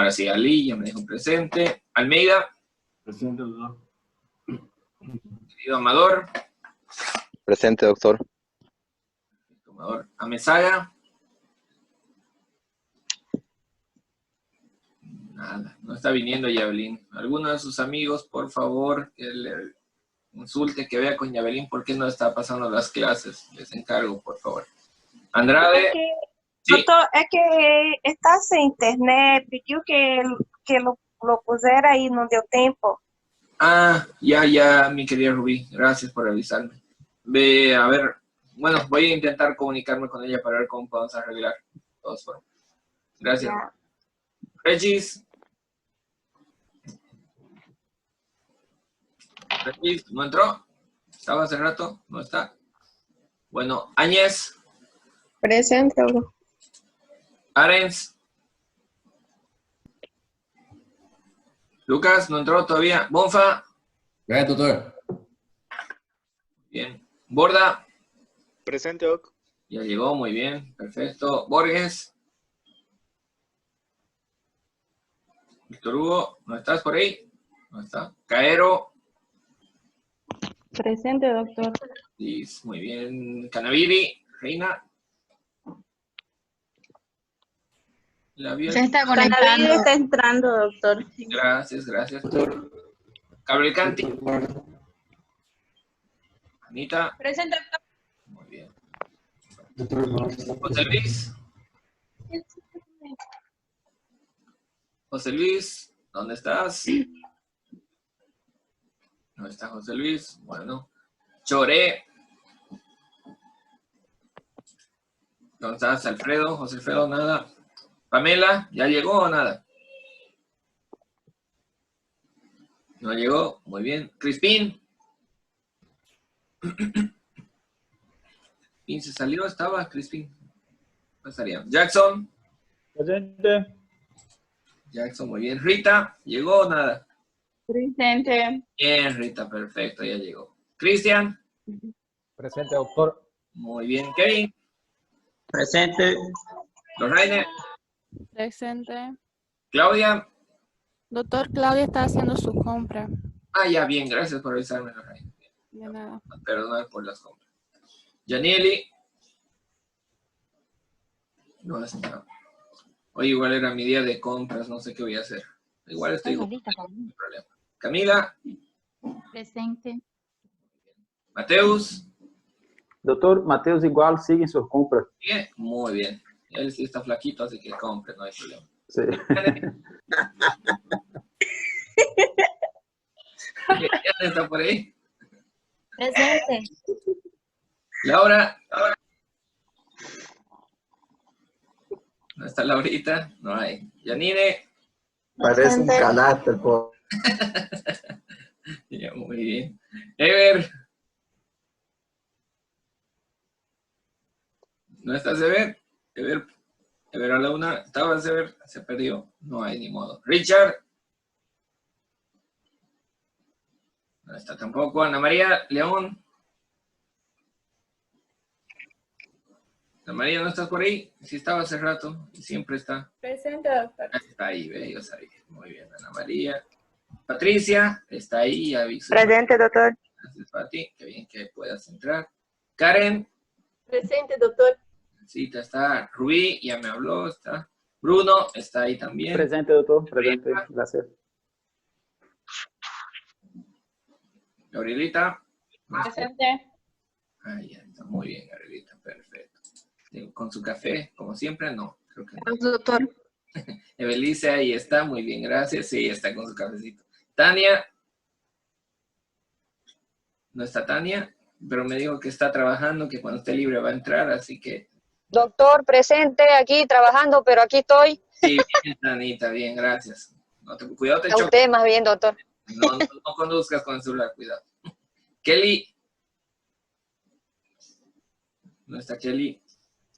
Ahora sí, Ali, ya me dijo presente. Almeida. Presente, doctor. Querido Amador. Presente, doctor. Amador. Amezaga. Nada, no está viniendo Yabelín. Alguno de sus amigos, por favor, que le consulte, que vea con Yabelín por qué no está pasando las clases. Les encargo, por favor. Andrade. Sí. Doutor, é que está sem internet, pediu que lo pusiera y no dio tiempo. Ah, ya, mi querida Rubí. Gracias por avisarme. Ve, a ver, bueno, voy a intentar comunicarme con ella para ver cómo podemos arreglar. De todas formas. Gracias. Ya. Regis. Regis, ¿no entró? ¿Estaba hace rato? ¿No está? Bueno, Áñez. Presente, doctor. Arens. Lucas, ¿no entró todavía? Bonfa. Presente, doctor. Bien. Borda. Presente, doc. Ya llegó, muy bien. Perfecto. Borges. Víctor Hugo, ¿no estás por ahí? No está. Caero. Presente, doctor. Liz, muy bien. Canaviri. Reina. La vio. Se está Canaví conectando. está entrando, doctor. Gracias. Cablecanti. Anita. Presente, doctor. Muy bien. José Luis. José Luis, ¿dónde estás? No está José Luis. Bueno. Choré. ¿Dónde estás, Alfredo? José Alfredo, nada. Pamela, ¿ya llegó o nada? No llegó, muy bien. Crispín. Crispín se salió, estaba Crispín. No estaría. Jackson. Presente. Jackson, muy bien. Rita, ¿llegó o nada? Presente. Bien, Rita, perfecto, ya llegó. Cristian. Presente, doctor. Muy bien. Kevin. Presente. Lorraine. Presente. Claudia. Doctor, Claudia está haciendo su compra. Ah, ya, bien, gracias por avisarme, Lorraine. De nada. Perdón por las compras. Yanieli. No, no. Hoy igual era mi día de compras, no sé qué voy a hacer. Igual estoy con un problema. Camila. Presente. Mateus. Doutor, Mateus igual sigue en sus compras. Bien, muy bien. Él sí está flaquito, así que compre, no hay problema. Sí. ¿Ya está por ahí? Presente. Laura. ¿No está Laurita? No hay. Yanine. Parece un carácter, por. Ya, muy bien. Ever. ¿No estás, Ever? Ever a la una. ¿Estabas, Ever? Se perdió. No hay ni modo. Richard. No está tampoco. Ana María León. Ana María, ¿no estás por ahí? Sí estaba hace rato y siempre está. Presente, doctor. Está ahí, ve, yo sabía. Muy bien, Ana María. Patricia, está ahí, aviso. Presente, doctor. Gracias, Pati. Qué bien que puedas entrar. Karen. Presente, doctor. Sí, está Rubí, ya me habló, está. Bruno, está ahí también. Presente, doctor. Presente. Gracias. Gabrielita. Presente. Ah, ya está muy bien, Gabrielita, perfecto. Con su café, como siempre, no, creo que no. Doctor. Evelice, ahí está, muy bien, gracias. Sí, está con su cafecito. Tania. No está Tania, pero me dijo que está trabajando, que cuando esté libre va a entrar, así que... Doctor, presente, aquí trabajando, pero aquí estoy. Sí, bien, Tanita, bien, gracias. No te, cuidado, te A choco. usted más bien, doctor. No conduzcas con el celular, cuidado. Kelly. ¿No está Kelly?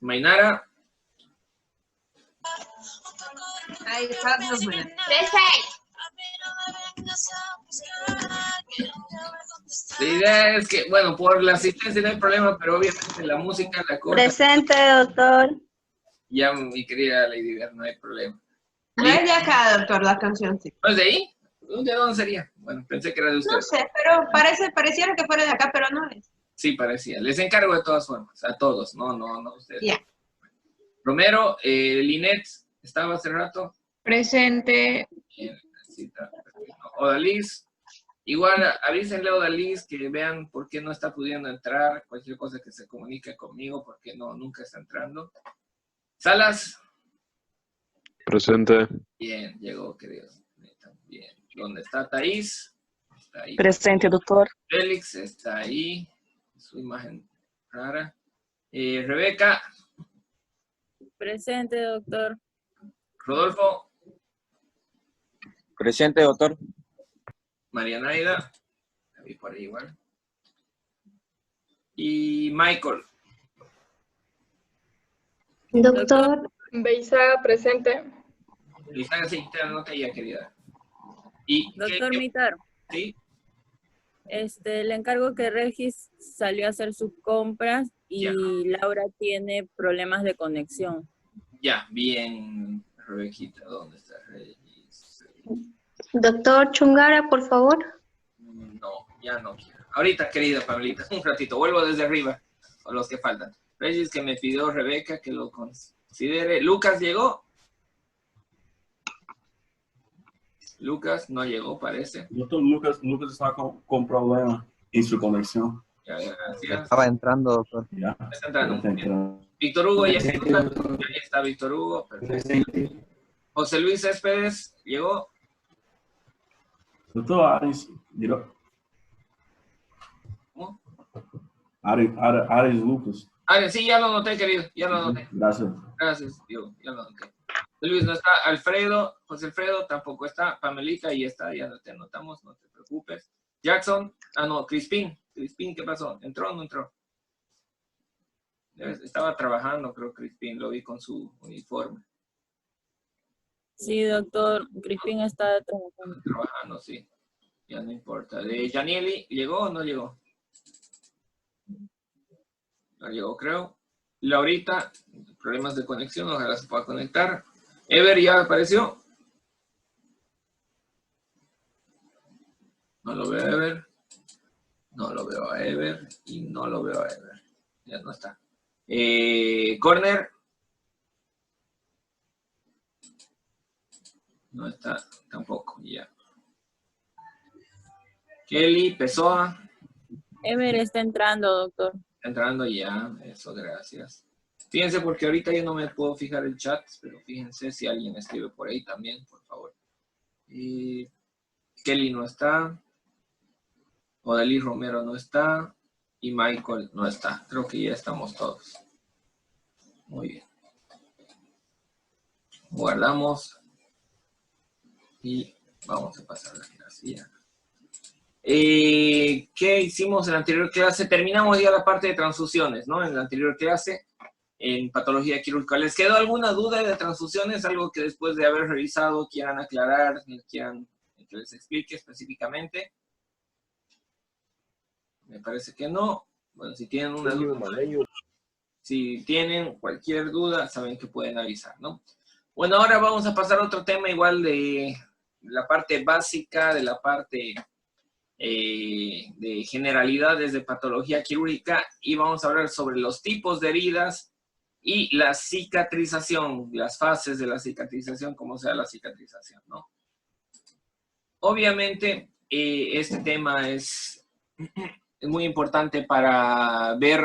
Mainara. Ahí está. Presente. La idea es que, bueno, por la asistencia no hay problema, pero obviamente la música la corta. Presente, doctor. Ya, mi querida Lady Bear, no hay problema. No es de acá, doctor, la canción, sí. ¿No es de ahí? ¿De dónde sería? Bueno, pensé que era de usted. No sé, pero pareciera que fuera de acá, pero no es. Sí, parecía. Les encargo de todas formas, a todos, no ustedes. Ya. Romero, Linet, ¿estaba hace rato? Presente. Bien, sí, está perfecto. Odalís, igual avísenle a Odalís que vean por qué no está pudiendo entrar, cualquier cosa que se comunique conmigo, porque nunca está entrando. Salas. Presente. Bien, llegó, queridos. Bien. ¿Dónde está Thais? Está ahí. Presente, doctor. Félix está ahí. Su imagen rara. Rebeca. Presente, doctor. Rodolfo. Presente, doctor. María Naida. La vi por ahí igual. Y Michael. Doctor. Beisa, presente. Lisa, sí, te anoté ya, querida. Y Doctor Mitar. Sí. Le encargo que Regis salió a hacer sus compras y Laura tiene problemas de conexión. Ya, bien, Rebequita, ¿dónde está Regis? Doctor Chungara, por favor. No, ya no quiero. Ahorita, querida Pablita, un ratito, vuelvo desde arriba, con los que faltan. Regis, que me pidió Rebeca que lo considere. ¿Lucas llegó? Lucas no llegó, parece. Doctor, Lucas está con problema en su conexión. Ya, gracias. Estaba entrando, doctor. Ya. Está entrando. Está entrando. Víctor Hugo, ya está Víctor Hugo. Perfecto. José Luis Céspedes, ¿llegó? Doctor Ares, dirá. ¿Cómo? Ares Lucas. Sí, ya lo noté, querido, ya lo noté. Gracias. Gracias, Diego, ya lo noté. Luis no está, Alfredo, José Alfredo tampoco está, Pamelita ahí está, ya te anotamos, no te preocupes. Jackson, no, Crispín, ¿qué pasó? ¿Entró o no entró? Estaba trabajando, creo, Crispín, lo vi con su uniforme. Sí, doctor, Crispín está trabajando. Trabajando, sí, ya no importa. Yanieli, ¿llegó o no llegó? No llegó, creo. Laurita, problemas de conexión, ojalá se pueda conectar. Ever ya apareció. No lo veo a Ever. No lo veo a Ever. Y no lo veo a Ever. Ya no está. Corner. No está tampoco. Ya. Kelly, Pessoa. Ever está entrando, doctor. Está entrando ya. Eso, gracias. Fíjense, porque ahorita yo no me puedo fijar el chat, pero fíjense si alguien escribe por ahí también, por favor. Kelly no está. Odalí Romero no está. Y Michael no está. Creo que ya estamos todos. Muy bien. Guardamos. Y vamos a pasar la gracia. ¿Qué hicimos en la anterior clase? Terminamos ya la parte de transfusiones, ¿no? En la anterior clase. En patología quirúrgica. ¿Les quedó alguna duda de transfusiones? Algo que después de haber revisado quieran aclarar, quieran que les explique específicamente. Me parece que no. Bueno, si tienen una duda, si tienen cualquier duda, saben que pueden avisar, ¿no? Bueno, ahora vamos a pasar a otro tema igual de la parte básica, de la parte de generalidades de patología quirúrgica, y vamos a hablar sobre los tipos de heridas y la cicatrización, las fases de la cicatrización, cómo sea la cicatrización, ¿no? Obviamente, este tema es muy importante para ver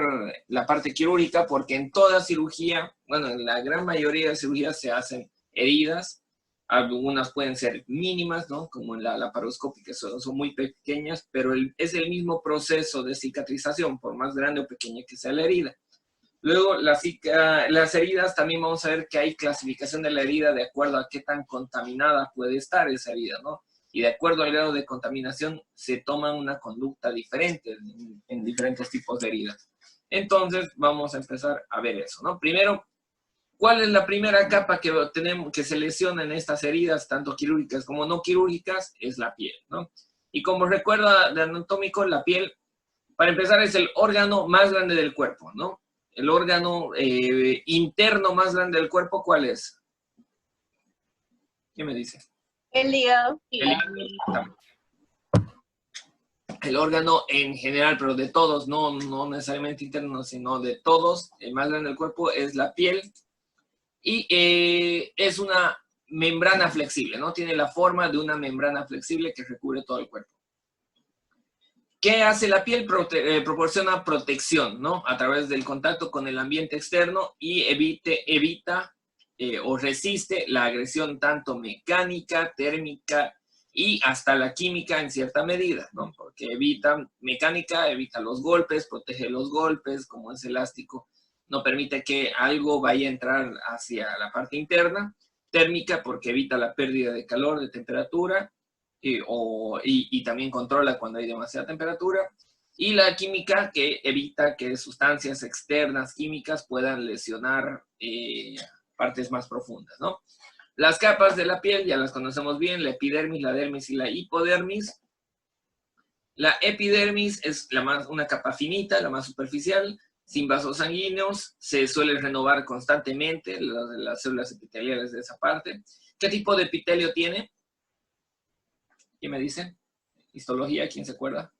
la parte quirúrgica, porque en toda cirugía, bueno, en la gran mayoría de cirugías se hacen heridas. Algunas pueden ser mínimas, ¿no? Como en la laparoscópica, son muy pequeñas, pero es el mismo proceso de cicatrización, por más grande o pequeña que sea la herida. Luego, las heridas, también vamos a ver que hay clasificación de la herida de acuerdo a qué tan contaminada puede estar esa herida, ¿no? Y de acuerdo al grado de contaminación, se toma una conducta diferente en diferentes tipos de heridas. Entonces, vamos a empezar a ver eso, ¿no? Primero, ¿cuál es la primera capa que se lesiona en estas heridas, tanto quirúrgicas como no quirúrgicas? Es la piel, ¿no? Y como recuerda de anatómico, la piel, para empezar, es el órgano más grande del cuerpo, ¿no? El órgano interno más grande del cuerpo, ¿cuál es? ¿Qué me dice? El hígado. El órgano en general, pero de todos, no necesariamente interno, sino de todos, el más grande del cuerpo es la piel. Y es una membrana flexible, ¿no? Tiene la forma de una membrana flexible que recubre todo el cuerpo. ¿Qué hace la piel? Proporciona protección, ¿no? A través del contacto con el ambiente externo y evita o resiste la agresión tanto mecánica, térmica y hasta la química en cierta medida, ¿no? Porque mecánica evita los golpes, protege los golpes, como es elástico, no permite que algo vaya a entrar hacia la parte interna. Térmica porque evita la pérdida de calor, de temperatura, y también controla cuando hay demasiada temperatura. Y la química que evita que sustancias externas químicas puedan lesionar partes más profundas, ¿no? Las capas de la piel ya las conocemos bien, la epidermis, la dermis y la hipodermis. La epidermis es una capa finita, la más superficial, sin vasos sanguíneos, se suele renovar constantemente las células epiteliales de esa parte. ¿Qué tipo de epitelio tiene? ¿Quién me dice? Histología, ¿quién se acuerda?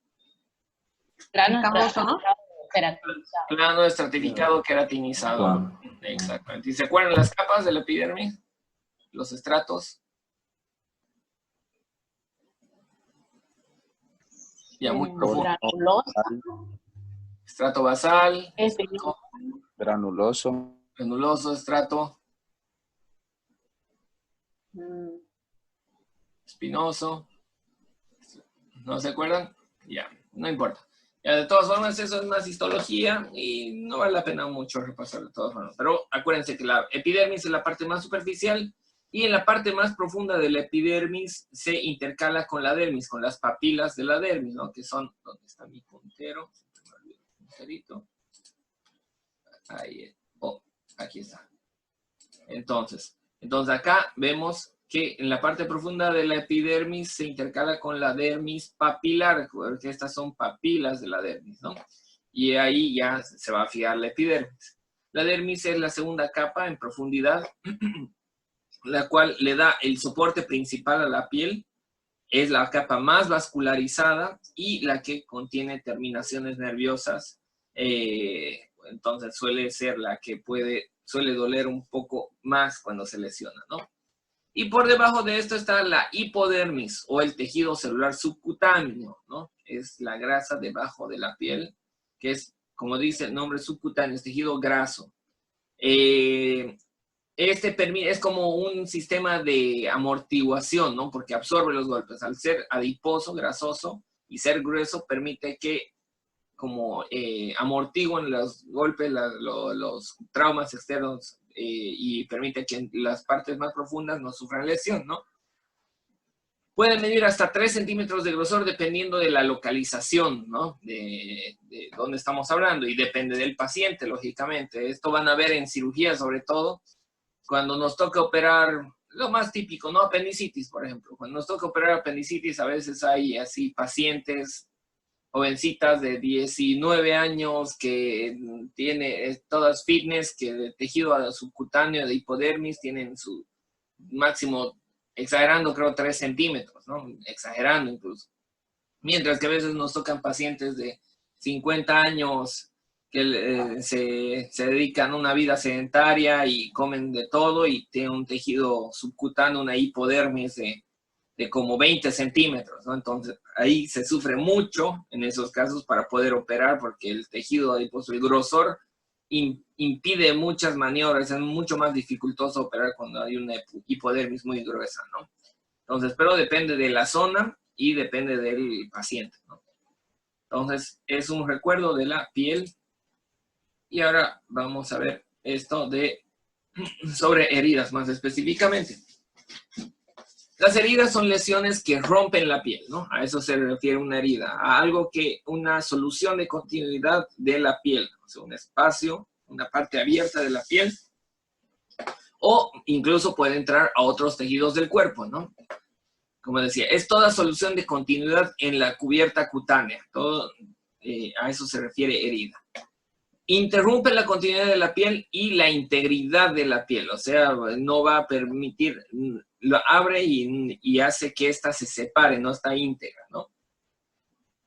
Plano estratificado, queratinizado. Plano estratificado, queratinizado. Exactamente. ¿Y se acuerdan las capas de la epidermis? Los estratos. Ya muy profundo. Estrato basal. Granuloso. Granuloso, estrato. Espinoso. ¿No se acuerdan? Ya, no importa. Ya, de todas formas, eso es más histología y no vale la pena mucho repasar de todas formas. Pero acuérdense que la epidermis es la parte más superficial y en la parte más profunda de la epidermis se intercala con la dermis, con las papilas de la dermis, ¿no? Que son, ¿dónde está mi puntero? Punterito. Ahí, aquí está. Entonces acá vemos que en la parte profunda de la epidermis se intercala con la dermis papilar, porque estas son papilas de la dermis, ¿no? Y ahí ya se va a fijar la epidermis. La dermis es la segunda capa en profundidad, la cual le da el soporte principal a la piel, es la capa más vascularizada y la que contiene terminaciones nerviosas, entonces suele ser la que suele doler un poco más cuando se lesiona, ¿no? Y por debajo de esto está la hipodermis, o el tejido celular subcutáneo, ¿no? Es la grasa debajo de la piel, que es, como dice el nombre, subcutáneo, es tejido graso. Es como un sistema de amortiguación, ¿no? Porque absorbe los golpes. Al ser adiposo, grasoso, y ser grueso, permite que como amortiguen los golpes, los traumas externos, y permite que en las partes más profundas no sufran lesión, ¿no? Pueden medir hasta 3 centímetros de grosor dependiendo de la localización, ¿no? De dónde estamos hablando, y depende del paciente, lógicamente. Esto van a ver en cirugía, sobre todo, cuando nos toca operar, lo más típico, ¿no? Apendicitis, por ejemplo. Cuando nos toca operar apendicitis, a veces hay así pacientes, jovencitas de 19 años que tiene todas fitness, que de tejido subcutáneo de hipodermis tienen su máximo, exagerando creo 3 centímetros, ¿no? Exagerando incluso. Mientras que a veces nos tocan pacientes de 50 años que se dedican a una vida sedentaria y comen de todo y tienen un tejido subcutáneo, una hipodermis de como 20 centímetros, ¿no? Entonces, ahí se sufre mucho en esos casos para poder operar porque el tejido adiposo, el grosor, impide muchas maniobras, es mucho más dificultoso operar cuando hay una hipodermis muy gruesa, ¿no? Entonces, pero depende de la zona y depende del paciente, ¿no? Entonces, es un recuerdo de la piel. Y ahora vamos a ver esto sobre heridas más específicamente. Las heridas son lesiones que rompen la piel, ¿no? A eso se refiere una herida, a una solución de continuidad de la piel, o sea, un espacio, una parte abierta de la piel, o incluso puede entrar a otros tejidos del cuerpo, ¿no? Como decía, es toda solución de continuidad en la cubierta cutánea, a eso se refiere herida. Interrumpe la continuidad de la piel y la integridad de la piel, o sea, no va a permitir lo abre y hace que ésta se separe, no está íntegra, ¿no?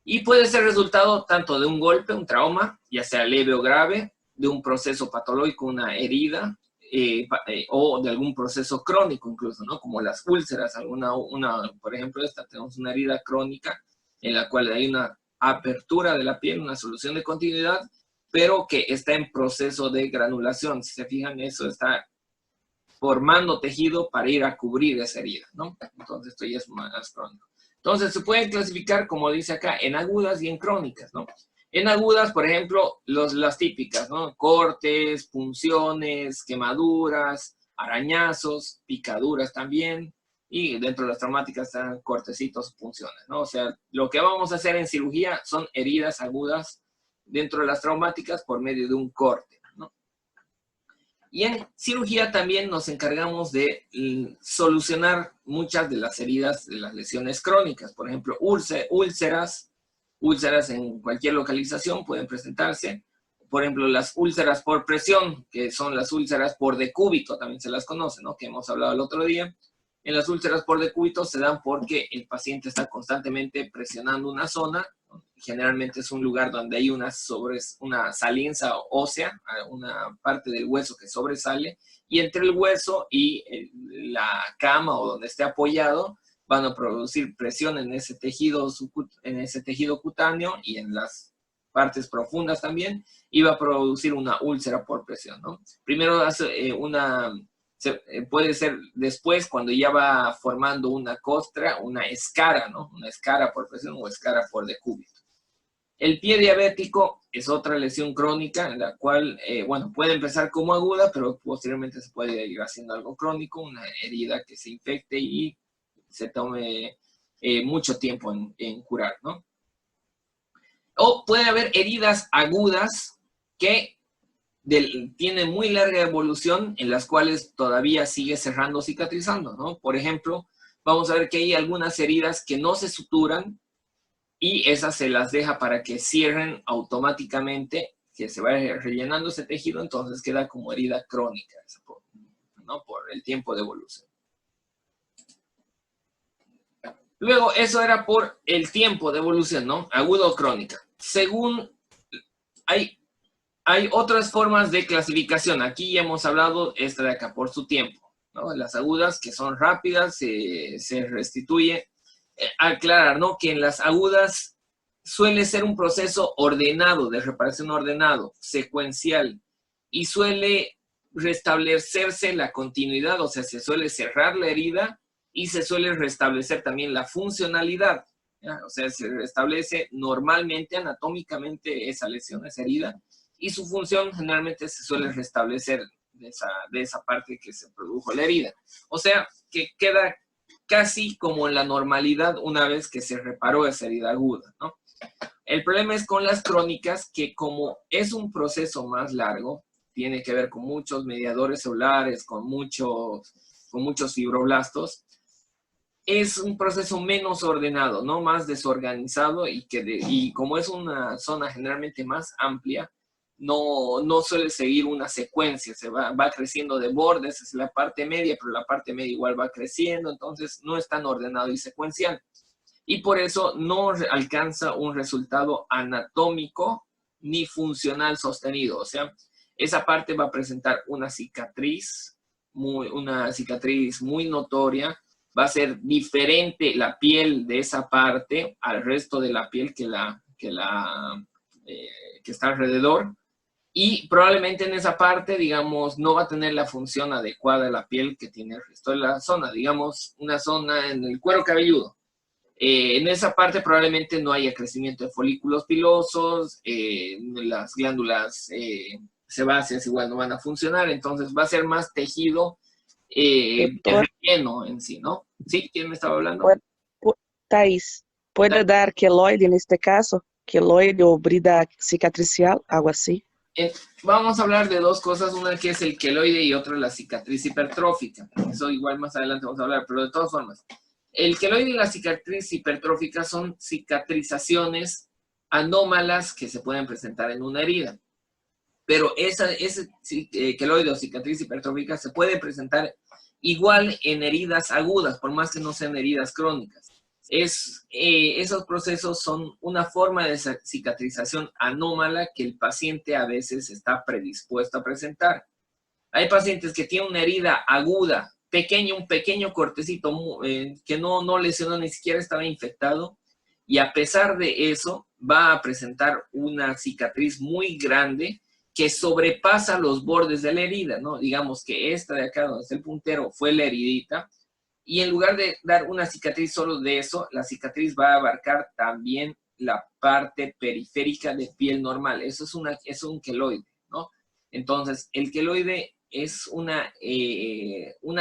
Y puede ser resultado tanto de un golpe, un trauma, ya sea leve o grave, de un proceso patológico, una herida, o de algún proceso crónico incluso, ¿no? Como las úlceras, por ejemplo, tenemos una herida crónica en la cual hay una apertura de la piel, una solución de continuidad, pero que está en proceso de granulación. Si se fijan, eso está formando tejido para ir a cubrir esa herida, ¿no? Entonces esto ya es más crónico. Entonces se pueden clasificar, como dice acá, en agudas y en crónicas, ¿no? En agudas, por ejemplo, las típicas, ¿no? Cortes, punciones, quemaduras, arañazos, picaduras también, y dentro de las traumáticas están cortecitos, punciones, ¿no? O sea, lo que vamos a hacer en cirugía son heridas agudas dentro de las traumáticas por medio de un corte, ¿no? Y en cirugía también nos encargamos de solucionar muchas de las heridas de las lesiones crónicas. Por ejemplo, úlceras en cualquier localización pueden presentarse. Por ejemplo, las úlceras por presión, que son las úlceras por decúbito, también se las conoce, ¿no? Que hemos hablado el otro día. En las úlceras por decúbito se dan porque el paciente está constantemente presionando una zona. Generalmente es un lugar donde hay una salienza ósea, una parte del hueso que sobresale, y entre el hueso y la cama o donde esté apoyado van a producir presión en ese tejido cutáneo y en las partes profundas también, y va a producir una úlcera por presión, ¿no? Primero hace puede ser después, cuando ya va formando una costra, una escara, ¿no? Una escara por presión o escara por decúbito. El pie diabético es otra lesión crónica, en la cual, puede empezar como aguda, pero posteriormente se puede ir haciendo algo crónico, una herida que se infecte y se tome mucho tiempo en curar, ¿no? O puede haber heridas agudas que tienen muy larga evolución, en las cuales todavía sigue cerrando, cicatrizando, ¿no? Por ejemplo, vamos a ver que hay algunas heridas que no se suturan y esas se las deja para que cierren automáticamente, que se vaya rellenando ese tejido, entonces queda como herida crónica, ¿no? Por el tiempo de evolución. Luego, eso era por el tiempo de evolución, ¿no? Aguda o crónica. Según, hay otras formas de clasificación. Aquí ya hemos hablado esta de acá, por su tiempo, ¿no? Las agudas, que son rápidas, se restituye. Aclarar, ¿no? Que en las agudas suele ser un proceso ordenado, de reparación ordenado, secuencial, y suele restablecerse la continuidad, o sea, se suele cerrar la herida y se suele restablecer también la funcionalidad, ¿ya? O sea, se restablece normalmente, anatómicamente, esa lesión, esa herida, y su función generalmente se suele restablecer de esa parte que se produjo la herida. O sea, que queda casi como en la normalidad una vez que se reparó esa herida aguda, ¿no? El problema es con las crónicas, que como es un proceso más largo, tiene que ver con muchos mediadores celulares, con muchos fibroblastos, es un proceso menos ordenado, ¿no? Más desorganizado, y como es una zona generalmente más amplia, no suele seguir una secuencia, se va creciendo de bordes, es la parte media, pero la parte media igual va creciendo, entonces no es tan ordenado y secuencial. Y por eso no alcanza un resultado anatómico ni funcional sostenido. O sea, esa parte va a presentar una cicatriz muy notoria, va a ser diferente la piel de esa parte al resto de la piel que está alrededor. Y probablemente en esa parte, digamos, no va a tener la función adecuada de la piel que tiene el resto de la zona. Digamos, una zona en el cuero cabelludo. En esa parte probablemente no haya crecimiento de folículos pilosos, las glándulas sebáceas igual no van a funcionar, entonces va a ser más tejido relleno en sí, ¿no? ¿Sí? ¿Quién me estaba hablando? Thais, ¿puede dar queloide en este caso? ¿Queloide o brida cicatricial? ¿Algo así? Vamos a hablar de dos cosas, una que es el queloide y otra la cicatriz hipertrófica. Eso igual más adelante vamos a hablar, pero de todas formas. El queloide y la cicatriz hipertrófica son cicatrizaciones anómalas que se pueden presentar en una herida. Pero ese queloide o cicatriz hipertrófica se puede presentar Igual en heridas agudas, por más que no sean heridas crónicas. Esos procesos son una forma de cicatrización anómala que el paciente a veces está predispuesto a presentar. Hay pacientes que tienen una herida aguda, un pequeño cortecito que no lesionó, ni siquiera estaba infectado, y a pesar de eso va a presentar una cicatriz muy grande que sobrepasa los bordes de la herida, ¿no? Digamos que esta de acá, donde está el puntero, fue la heridita, y en lugar de dar una cicatriz solo de eso, la cicatriz va a abarcar también la parte periférica de piel normal. Eso es un queloide, ¿no? Entonces, el queloide es una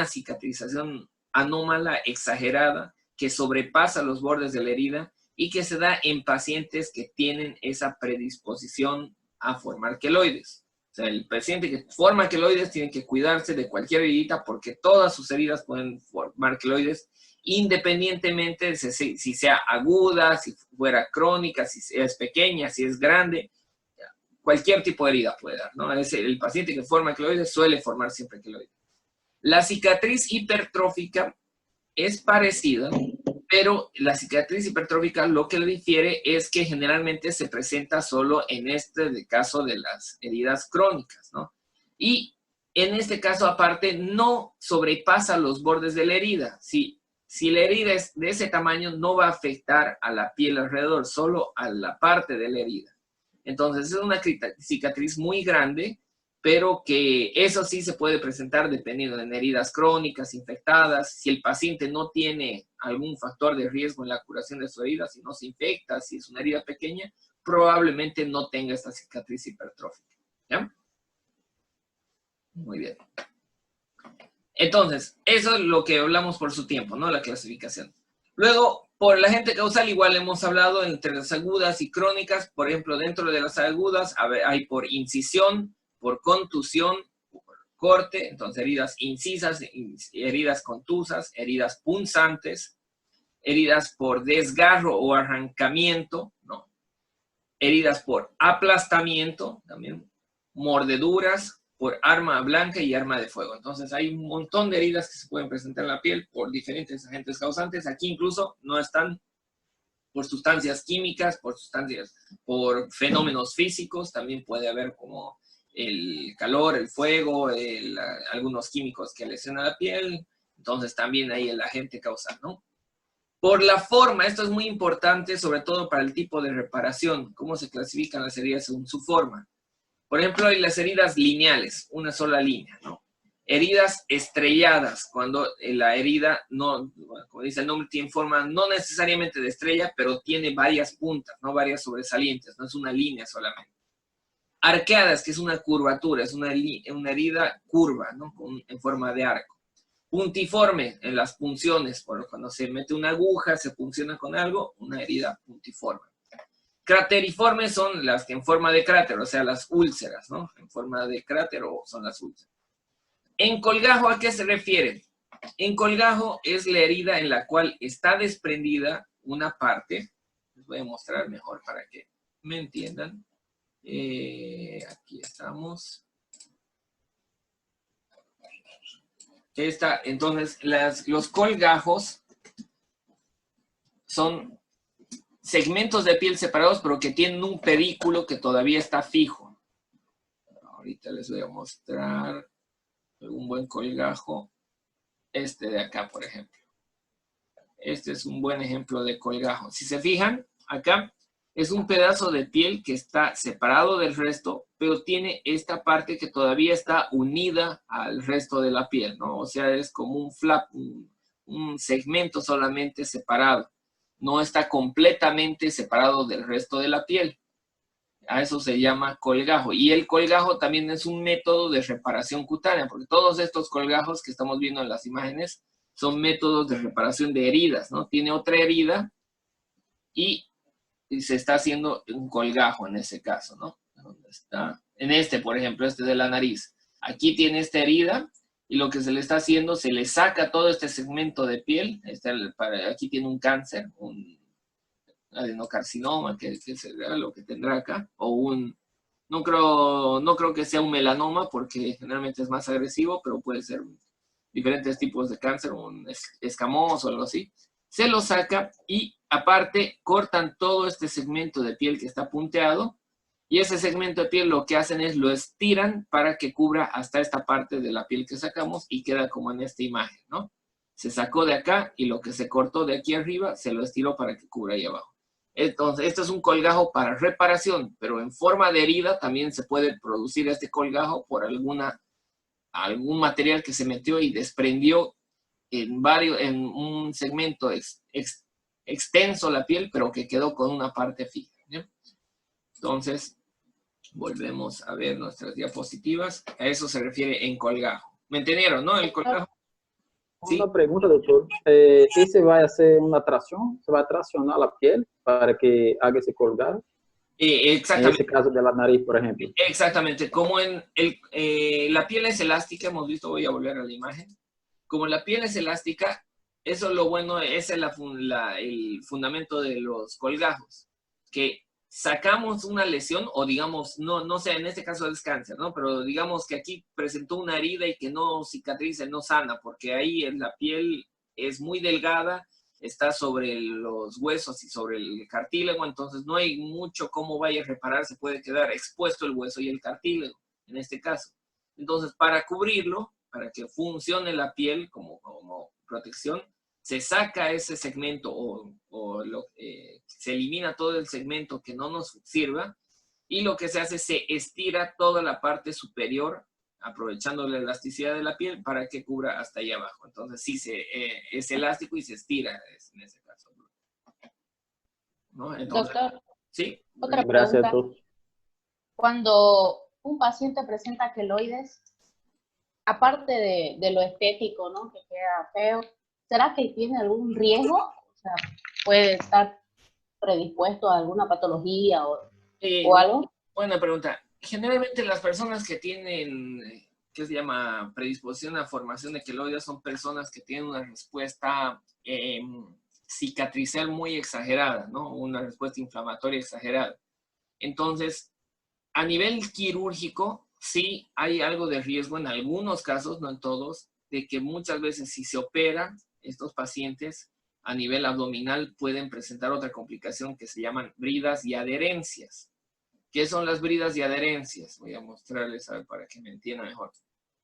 cicatrización anómala, exagerada, que sobrepasa los bordes de la herida y que se da en pacientes que tienen esa predisposición a formar queloides. O sea, el paciente que forma queloides tiene que cuidarse de cualquier heridita porque todas sus heridas pueden formar queloides, independientemente de si sea aguda, si fuera crónica, si es pequeña, si es grande. Cualquier tipo de herida puede dar, ¿no? El paciente que forma queloides suele formar siempre queloides. La cicatriz hipertrófica es parecida, pero la cicatriz hipertrófica lo que le difiere es que generalmente se presenta solo en caso de las heridas crónicas, ¿no? Y en este caso, aparte, no sobrepasa los bordes de la herida. Si la herida es de ese tamaño, no va a afectar a la piel alrededor, solo a la parte de la herida. Entonces, es una cicatriz muy grande, pero que eso sí se puede presentar dependiendo de heridas crónicas, infectadas. Si el paciente no tiene algún factor de riesgo en la curación de su herida, si no se infecta, si es una herida pequeña, probablemente no tenga esta cicatriz hipertrófica. ¿Ya? Muy bien. Entonces, eso es lo que hablamos por su tiempo, ¿no? La clasificación. Luego, por la gente causal, igual hemos hablado entre las agudas y crónicas. Por ejemplo, dentro de las agudas hay por incisión, por contusión, por corte, entonces heridas incisas, heridas contusas, heridas punzantes, heridas por desgarro o arrancamiento, ¿no? Heridas por aplastamiento, también mordeduras, por arma blanca y arma de fuego. Entonces hay un montón de heridas que se pueden presentar en la piel por diferentes agentes causantes. Aquí incluso no están por sustancias químicas, por fenómenos físicos, también puede haber como el calor, el fuego, algunos químicos que lesionan la piel, entonces también hay el agente causal, ¿no? Por la forma, esto es muy importante, sobre todo para el tipo de reparación, cómo se clasifican las heridas según su forma. Por ejemplo, hay las heridas lineales, una sola línea, ¿no? Heridas estrelladas, cuando la herida, no, como dice el nombre, tiene forma no necesariamente de estrella, pero tiene varias puntas, ¿no? Varias sobresalientes, no es una línea solamente. Arqueadas, que es una curvatura, es una herida curva, ¿no? En forma de arco. Puntiforme, en las punciones, cuando se mete una aguja, se punciona con algo, una herida puntiforme. Crateriformes son las que en forma de cráter, o sea, las úlceras, ¿no? En forma de cráter son las úlceras. En colgajo, ¿a qué se refiere? En colgajo es la herida en la cual está desprendida una parte. Les voy a mostrar mejor para que me entiendan. Aquí estamos. Entonces, los colgajos son segmentos de piel separados, pero que tienen un pedículo que todavía está fijo. Ahorita les voy a mostrar un buen colgajo. Este de acá, por ejemplo. Este es un buen ejemplo de colgajo. Si se fijan, acá es un pedazo de piel que está separado del resto, pero tiene esta parte que todavía está unida al resto de la piel, ¿no? O sea, es como un flap, un segmento solamente separado. No está completamente separado del resto de la piel. A eso se llama colgajo. Y el colgajo también es un método de reparación cutánea, porque todos estos colgajos que estamos viendo en las imágenes son métodos de reparación de heridas, ¿no? Tiene otra herida y se está haciendo un colgajo en ese caso, ¿no? ¿Dónde está? En este, por ejemplo, este de la nariz. Aquí tiene esta herida y lo que se le está haciendo, se le saca todo este segmento de piel. Aquí tiene un cáncer, un adenocarcinoma, que será lo que tendrá acá, o no creo que sea un melanoma, porque generalmente es más agresivo, pero puede ser diferentes tipos de cáncer, un escamoso o algo así. Se lo saca y aparte cortan todo este segmento de piel que está punteado, y ese segmento de piel lo que hacen es lo estiran para que cubra hasta esta parte de la piel que sacamos y queda como en esta imagen, ¿no? Se sacó de acá y lo que se cortó de aquí arriba se lo estiró para que cubra ahí abajo. Entonces, esto es un colgajo para reparación, pero en forma de herida también se puede producir este colgajo por algún material que se metió y desprendió en un segmento extenso la piel, pero que quedó con una parte fija, ¿no? Entonces, volvemos a ver nuestras diapositivas. A eso se refiere en colgajo. ¿Me entendieron, no? El colgajo. Sí. Una pregunta, doctor. ¿Ese va a hacer una tracción? ¿Se va a traccionar la piel para que haga ese colgajo? Exactamente. En ese caso de la nariz, por ejemplo. Exactamente. Como en la piel es elástica, hemos visto, voy a volver a la imagen. Como la piel es elástica, eso es lo bueno, ese es el fundamento de los colgajos. Que sacamos una lesión, o digamos, no sé, en este caso es cáncer, ¿no? Pero digamos que aquí presentó una herida y que no cicatriza, no sana, porque ahí la piel es muy delgada, está sobre los huesos y sobre el cartílago, entonces no hay mucho cómo vaya a reparar, se puede quedar expuesto el hueso y el cartílago, en este caso. Entonces, para cubrirlo, para que funcione la piel como protección, se saca ese segmento se elimina todo el segmento que no nos sirva, y lo que se hace, se estira toda la parte superior, aprovechando la elasticidad de la piel para que cubra hasta allá abajo. Entonces sí, es elástico y se estira en ese caso, ¿no? Entonces, doctor, sí. Otra Gracias, pregunta. doctor. Cuando un paciente presenta queloides, aparte de lo estético, ¿no? Que queda feo, ¿será que tiene algún riesgo? O sea, ¿puede estar predispuesto a alguna patología o algo? Buena pregunta. Generalmente las personas que tienen, ¿qué se llama? Predisposición a formación de queloides son personas que tienen una respuesta cicatricial muy exagerada, ¿no? Una respuesta inflamatoria exagerada. Entonces, a nivel quirúrgico, sí hay algo de riesgo en algunos casos, no en todos, de que muchas veces si se operan estos pacientes a nivel abdominal pueden presentar otra complicación que se llaman bridas y adherencias. ¿Qué son las bridas y adherencias? Voy a mostrarles para que me entiendan mejor.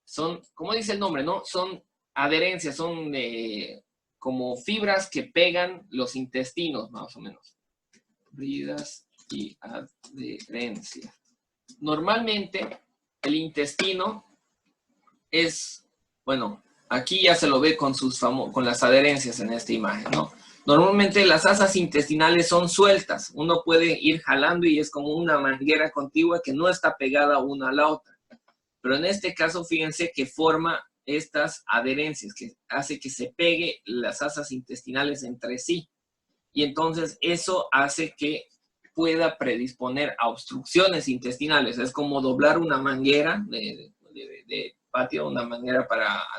Son, como dice el nombre, ¿no? Son adherencias, son como fibras que pegan los intestinos, más o menos. Bridas y adherencias. Normalmente, el intestino es, bueno, aquí ya se lo ve con las adherencias en esta imagen, ¿no? Normalmente las asas intestinales son sueltas. Uno puede ir jalando y es como una manguera contigua que no está pegada una a la otra. Pero en este caso, fíjense que forma estas adherencias, que hace que se pegue las asas intestinales entre sí. Y entonces eso hace que pueda predisponer a obstrucciones intestinales. Es como doblar una manguera de patio, una manguera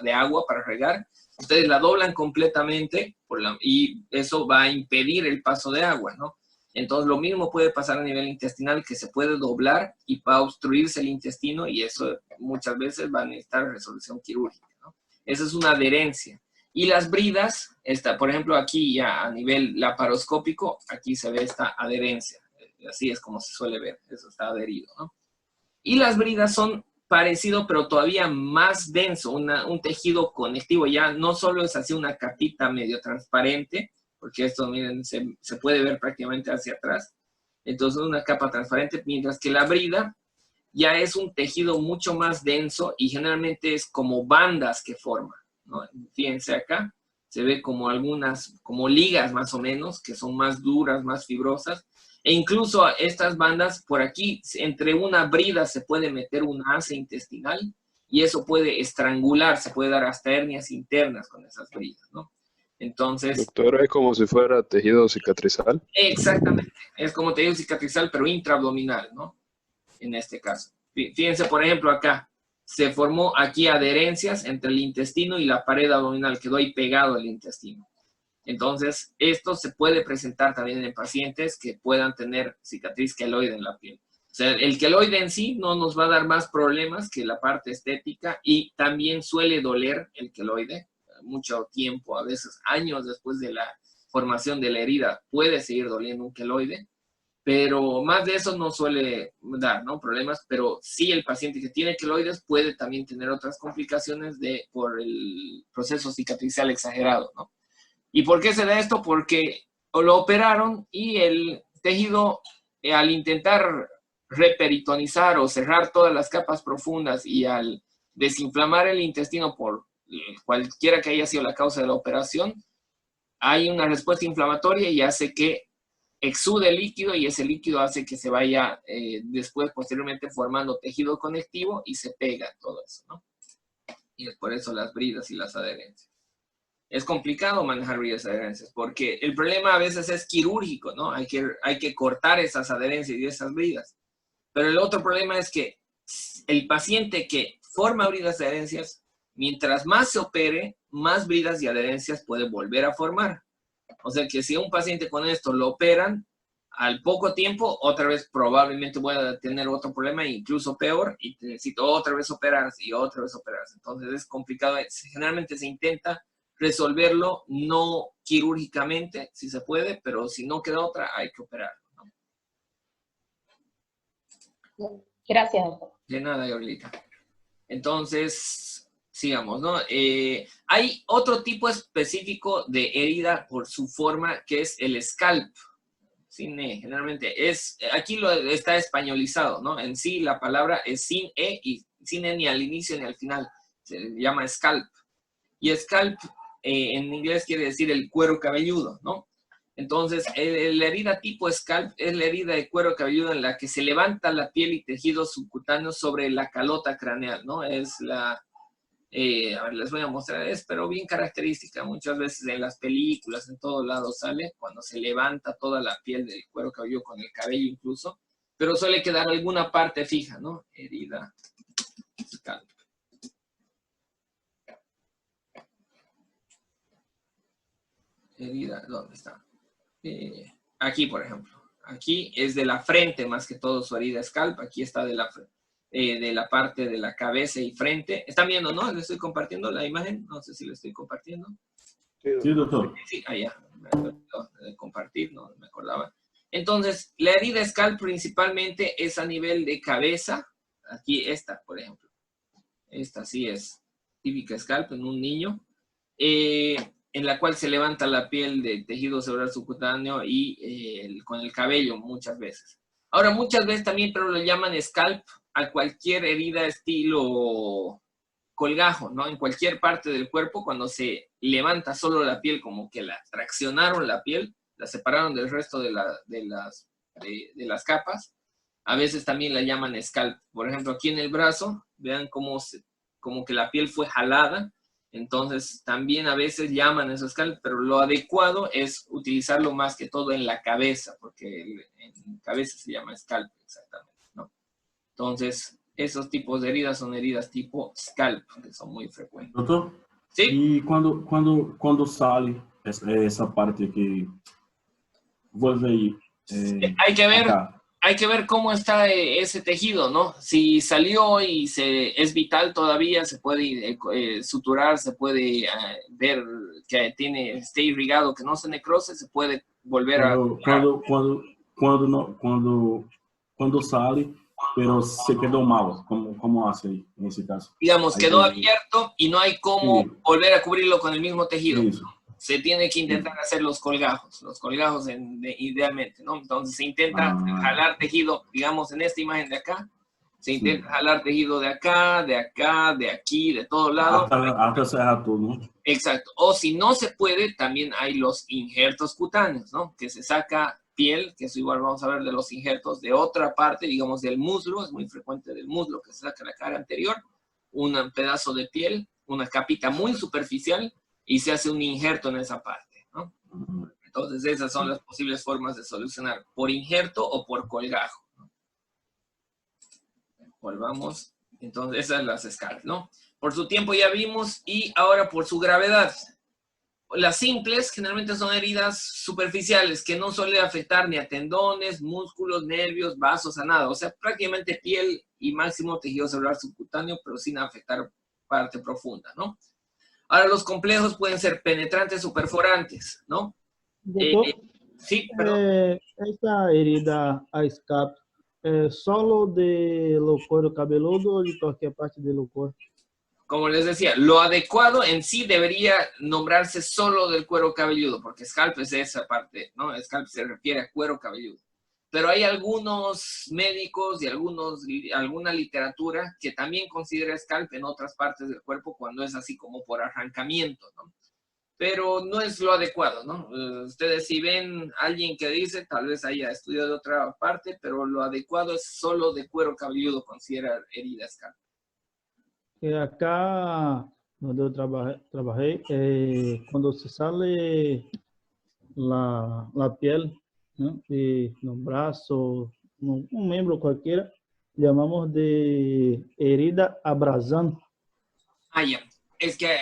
de agua para regar. Ustedes la doblan completamente y eso va a impedir el paso de agua, ¿no? Entonces lo mismo puede pasar a nivel intestinal, que se puede doblar y va a obstruirse el intestino, y eso muchas veces va a necesitar resolución quirúrgica, ¿no? Esa es una adherencia. Y las bridas, por ejemplo aquí ya a nivel laparoscópico, aquí se ve esta adherencia. Así es como se suele ver, eso está adherido, ¿no? Y las bridas son parecido, pero todavía más denso, un tejido conectivo. Ya no solo es así una capita medio transparente, porque esto, miren, se puede ver prácticamente hacia atrás. Entonces, una capa transparente, mientras que la brida ya es un tejido mucho más denso y generalmente es como bandas que forma, ¿no? Fíjense acá, se ve como como ligas más o menos, que son más duras, más fibrosas. E incluso estas bandas, por aquí, entre una brida se puede meter una asa intestinal y eso puede estrangular, se puede dar hasta hernias internas con esas bridas, ¿no? Entonces... Doctor, ¿es como si fuera tejido cicatrizal? Exactamente, es como tejido cicatrizal, pero intraabdominal, ¿no? En este caso. Fíjense, por ejemplo, acá, se formó aquí adherencias entre el intestino y la pared abdominal, quedó ahí pegado el intestino. Entonces, esto se puede presentar también en pacientes que puedan tener cicatriz queloide en la piel. sea, el queloide en sí no nos va a dar más problemas que la parte estética y también suele doler el queloide mucho tiempo, a veces años después de la formación de la herida puede seguir doliendo un queloide, pero más de eso no suele dar, ¿no? Problemas, pero sí el paciente que tiene queloides puede también tener otras complicaciones por el proceso cicatricial exagerado, ¿no? ¿Y por qué se da esto? Porque lo operaron y el tejido, al intentar reperitonizar o cerrar todas las capas profundas y al desinflamar el intestino por cualquiera que haya sido la causa de la operación, hay una respuesta inflamatoria y hace que exude líquido y ese líquido hace que se vaya después, posteriormente, formando tejido conectivo y se pega todo eso, ¿no? Y es por eso las bridas y las adherencias. Es complicado manejar bridas y adherencias porque el problema a veces es quirúrgico, ¿no? Hay que cortar esas adherencias y esas bridas. Pero el otro problema es que el paciente que forma bridas y adherencias, mientras más se opere, más bridas y adherencias puede volver a formar. O sea que si a un paciente con esto lo operan, al poco tiempo, otra vez probablemente voy a tener otro problema, incluso peor, y necesito otra vez operarse y otra vez operarse. Entonces es complicado. Generalmente se intenta resolverlo no quirúrgicamente, si se puede, pero si no queda otra, hay que operarlo, ¿no? Gracias, doctor. De nada, Gabrielita. Entonces, sigamos, ¿no? Hay otro tipo específico de herida por su forma, que es el scalp. Sin E, generalmente. Aquí está españolizado, ¿no? En sí, la palabra es sin E, y sin E ni al inicio ni al final. Se llama scalp. Y scalp, en inglés quiere decir el cuero cabelludo, ¿no? Entonces, la herida tipo scalp es la herida de cuero cabelludo en la que se levanta la piel y tejido subcutáneo sobre la calota craneal, ¿no? Es la, a ver, les voy a mostrar, pero bien característica, muchas veces en las películas, en todos lados sale, cuando se levanta toda la piel del cuero cabelludo con el cabello incluso, pero suele quedar alguna parte fija, ¿no? Herida scalp. Herida, ¿dónde está? Aquí, por ejemplo. Aquí es de la frente más que todo su herida scalp. Aquí está de la parte de la cabeza y frente. ¿Están viendo, no? ¿Le estoy compartiendo la imagen? No sé si le estoy compartiendo. Sí, doctor. Sí, ya. Me olvidó de compartir, no me acordaba. Entonces, la herida scalp principalmente es a nivel de cabeza. Aquí esta, por ejemplo. Esta sí es típica scalp en un niño. En la cual se levanta la piel de tejido cerebral subcutáneo y con el cabello muchas veces. Ahora, muchas veces también, pero lo llaman scalp a cualquier herida estilo colgajo, ¿no? En cualquier parte del cuerpo, cuando se levanta solo la piel, como que la traccionaron la piel, la separaron del resto de las capas, a veces también la llaman scalp. Por ejemplo, aquí en el brazo, vean como que la piel fue jalada. Entonces, también a veces llaman eso scalp, pero lo adecuado es utilizarlo más que todo en la cabeza, porque en cabeza se llama scalp exactamente, ¿no? Entonces, esos tipos de heridas son heridas tipo scalp, que son muy frecuentes. Doctor? ¿Sí? Y cuando sale esa parte que vuelve ahí, hay que ver cómo está ese tejido, ¿no? Si salió y es vital todavía, se puede suturar, se puede ver que esté irrigado, que no se necrose, se puede volver cuando sale, pero se quedó mal, ¿cómo hace en ese caso? Digamos, quedó abierto y no hay cómo volver a cubrirlo con el mismo tejido. Sí. Se tiene que intentar hacer los colgajos idealmente, ¿no? Entonces se intenta jalar tejido, digamos en esta imagen de acá, se intenta jalar tejido de acá, de acá, de aquí, de todos lados. Hasta cerrar todo, ¿no? Exacto. O si no se puede, también hay los injertos cutáneos, ¿no? Que se saca piel, que eso igual vamos a ver de los injertos de otra parte, digamos del muslo, es muy frecuente del muslo que se saca la cara anterior, un pedazo de piel, una capita muy superficial, y se hace un injerto en esa parte, ¿no? Entonces esas son las posibles formas de solucionar, por injerto o por colgajo, ¿no? Volvamos, entonces esas son las scalp, ¿no? Por su tiempo ya vimos, y ahora por su gravedad. Las simples generalmente son heridas superficiales que no suelen afectar ni a tendones, músculos, nervios, vasos, a nada. O sea, prácticamente piel y máximo tejido celular subcutáneo, pero sin afectar parte profunda, ¿no? Ahora, los complejos pueden ser penetrantes o perforantes, ¿no? Doctor, sí, perdón. Esta herida a escape solo de lo cuero cabeludo o de cualquier parte del cuero? Como les decía, lo adecuado en sí debería nombrarse solo del cuero cabelludo, porque scalp es esa parte, ¿no? Scalp se refiere a cuero cabelludo. Pero hay algunos médicos y alguna literatura que también considera scalp en otras partes del cuerpo cuando es así como por arrancamiento, ¿no? Pero no es lo adecuado, ¿no? Ustedes si ven a alguien que dice, tal vez haya estudiado de otra parte, pero lo adecuado es solo de cuero cabelludo considerar herida scalp. Acá donde yo trabajé, cuando se sale la piel, ¿no? Y los brazos, un miembro cualquiera, llamamos de herida abrasante. Ah, ya. Es que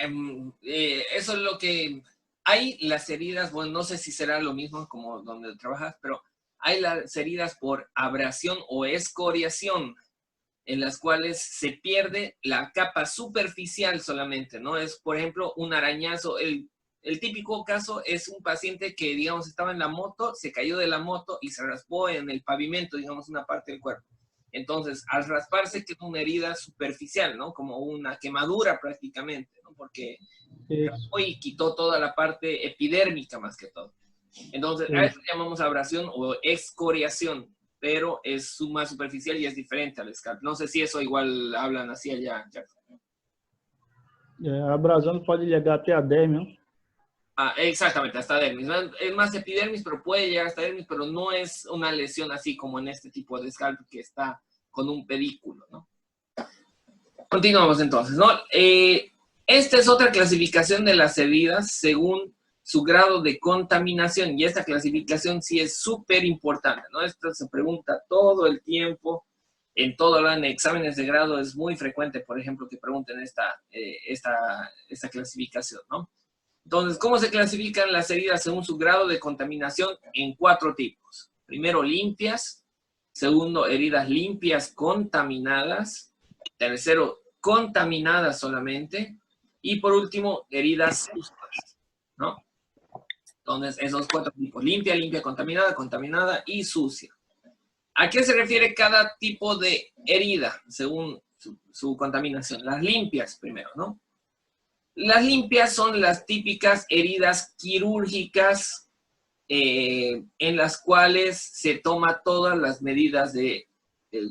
eso es lo que... Hay las heridas, bueno, no sé si será lo mismo como donde trabajas, pero hay las heridas por abrasión o escoriación, en las cuales se pierde la capa superficial solamente, ¿no? Es, por ejemplo, un arañazo. El típico caso es un paciente que, digamos, estaba en la moto, se cayó de la moto y se raspó en el pavimento, digamos, una parte del cuerpo. Entonces, al rasparse queda una herida superficial, ¿no? Como una quemadura prácticamente, ¿no? Porque raspó y quitó toda la parte epidérmica más que todo. Entonces, a eso llamamos abrasión o excoriación, pero es más superficial y es diferente al scalp. No sé si eso igual hablan así allá, Jackson. A abrasão pode llegar até a dermis, ¿no? Ah, exactamente, hasta dermis. Es más epidermis, pero puede llegar hasta dermis, pero no es una lesión así como en este tipo de scalp que está con un pedículo, ¿no? Continuamos entonces, ¿no? Esta es otra clasificación de las heridas según su grado de contaminación, y esta clasificación sí es súper importante, ¿no? Esto se pregunta todo el tiempo, en todo los exámenes de grado es muy frecuente, por ejemplo, que pregunten esta clasificación, ¿no? Entonces, ¿cómo se clasifican las heridas según su grado de contaminación? En 4 tipos. Primero, limpias. Segundo, heridas limpias contaminadas. Tercero, contaminadas solamente. Y por último, heridas sucias, ¿no? Entonces, esos 4 tipos. Limpia, limpia, contaminada, contaminada y sucia. ¿A qué se refiere cada tipo de herida según su contaminación? Las limpias primero, ¿no? Las limpias son las típicas heridas quirúrgicas en las cuales se toma todas las medidas de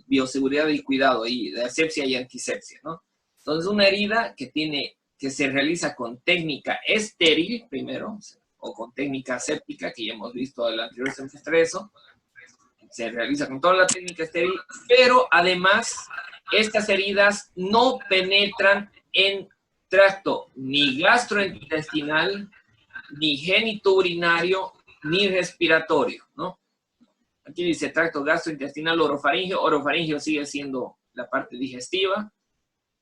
bioseguridad y cuidado, y de asepsia y antisepsia, ¿no? Entonces, una herida que se realiza con técnica estéril primero, o con técnica aséptica, que ya hemos visto en el anterior semestre eso, se realiza con toda la técnica estéril, pero además estas heridas no penetran en tracto ni gastrointestinal, ni genitourinario, ni respiratorio, ¿no? Aquí dice tracto gastrointestinal, orofaringeo. Orofaringeo sigue siendo la parte digestiva.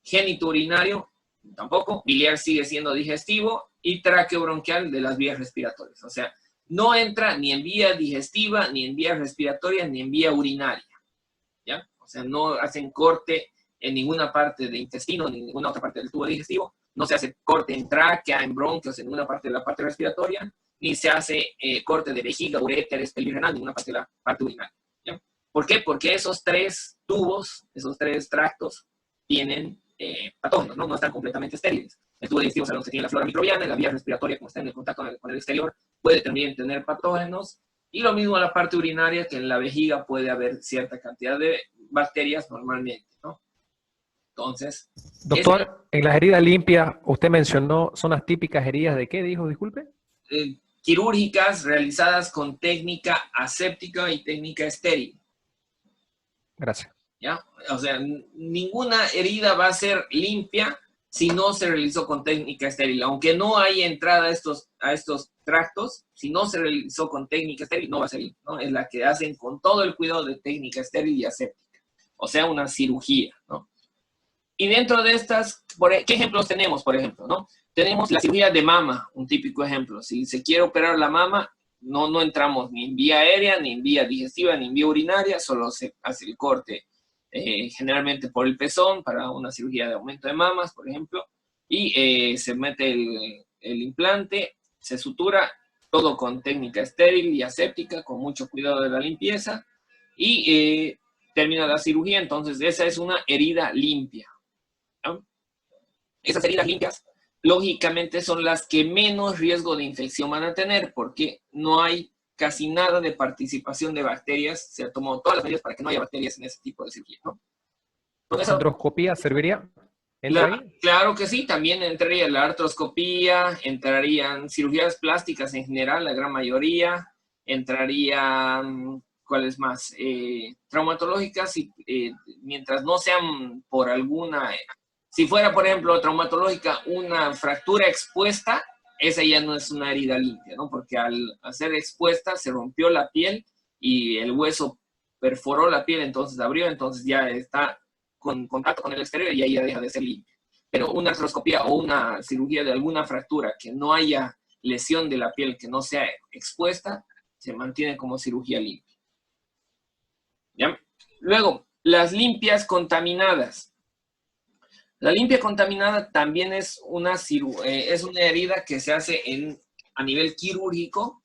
Genitourinario, tampoco. Biliar sigue siendo digestivo. Y traqueobronquial de las vías respiratorias. O sea, no entra ni en vía digestiva, ni en vía respiratoria, ni en vía urinaria, ¿ya? O sea, no hacen corte en ninguna parte del intestino, ni en ninguna otra parte del tubo digestivo. No se hace corte en tráquea, en bronquios, en ninguna parte de la parte respiratoria, ni se hace corte de vejiga, uréteres, pelvis-renal, en ninguna parte de la parte urinaria, ¿ya? ¿Por qué? Porque esos 3 tubos, esos 3 tractos, tienen patógenos, ¿no? No están completamente estériles. El tubo digestivo sabemos que tiene la flora microbiana, la vía respiratoria, como está en el contacto con el exterior, puede también tener patógenos, y lo mismo en la parte urinaria, que en la vejiga puede haber cierta cantidad de bacterias normalmente, ¿no? Entonces... Doctor, en las heridas limpias, usted mencionó, ¿son las típicas heridas de qué, dijo? Disculpe. Quirúrgicas realizadas con técnica aséptica y técnica estéril. Gracias. ¿Ya? O sea, ninguna herida va a ser limpia si no se realizó con técnica estéril. Aunque no haya entrada a estos tractos, si no se realizó con técnica estéril, no va a ser limpia, ¿no? Es la que hacen con todo el cuidado de técnica estéril y aséptica. O sea, una cirugía, ¿no? Y dentro de estas, ¿qué ejemplos tenemos, por ejemplo, no? Tenemos la cirugía de mama, un típico ejemplo. Si se quiere operar la mama, no entramos ni en vía aérea, ni en vía digestiva, ni en vía urinaria, solo se hace el corte generalmente por el pezón para una cirugía de aumento de mamas, por ejemplo, y se mete el implante, se sutura, todo con técnica estéril y aséptica, con mucho cuidado de la limpieza, y termina la cirugía. Entonces esa es una herida limpia, ¿no? Esas heridas limpias, lógicamente, son las que menos riesgo de infección van a tener, porque no hay casi nada de participación de bacterias. Se ha tomado todas las medidas para que no haya bacterias en ese tipo de cirugía, ¿no? ¿La artroscopía serviría? Claro que sí, también entraría la artroscopía, entrarían cirugías plásticas en general, la gran mayoría, entrarían, ¿cuáles más? Traumatológicas, mientras no sean por alguna... Si fuera, por ejemplo, traumatológica, una fractura expuesta, esa ya no es una herida limpia, ¿no? Porque al ser expuesta se rompió la piel y el hueso perforó la piel, entonces abrió, entonces ya está con contacto con el exterior y ahí ya deja de ser limpia. Pero una artroscopía o una cirugía de alguna fractura que no haya lesión de la piel, que no sea expuesta, se mantiene como cirugía limpia. ¿Ya? Luego, las limpias contaminadas. La limpia contaminada también es una herida que se hace a nivel quirúrgico,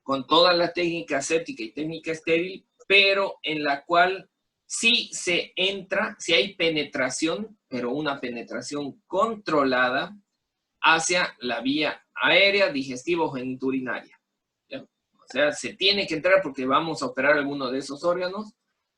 con toda la técnica aséptica y técnica estéril, pero en la cual sí se entra, sí hay penetración, pero una penetración controlada hacia la vía aérea, digestiva o geniturinaria. ¿Ya? O sea, se tiene que entrar porque vamos a operar alguno de esos órganos,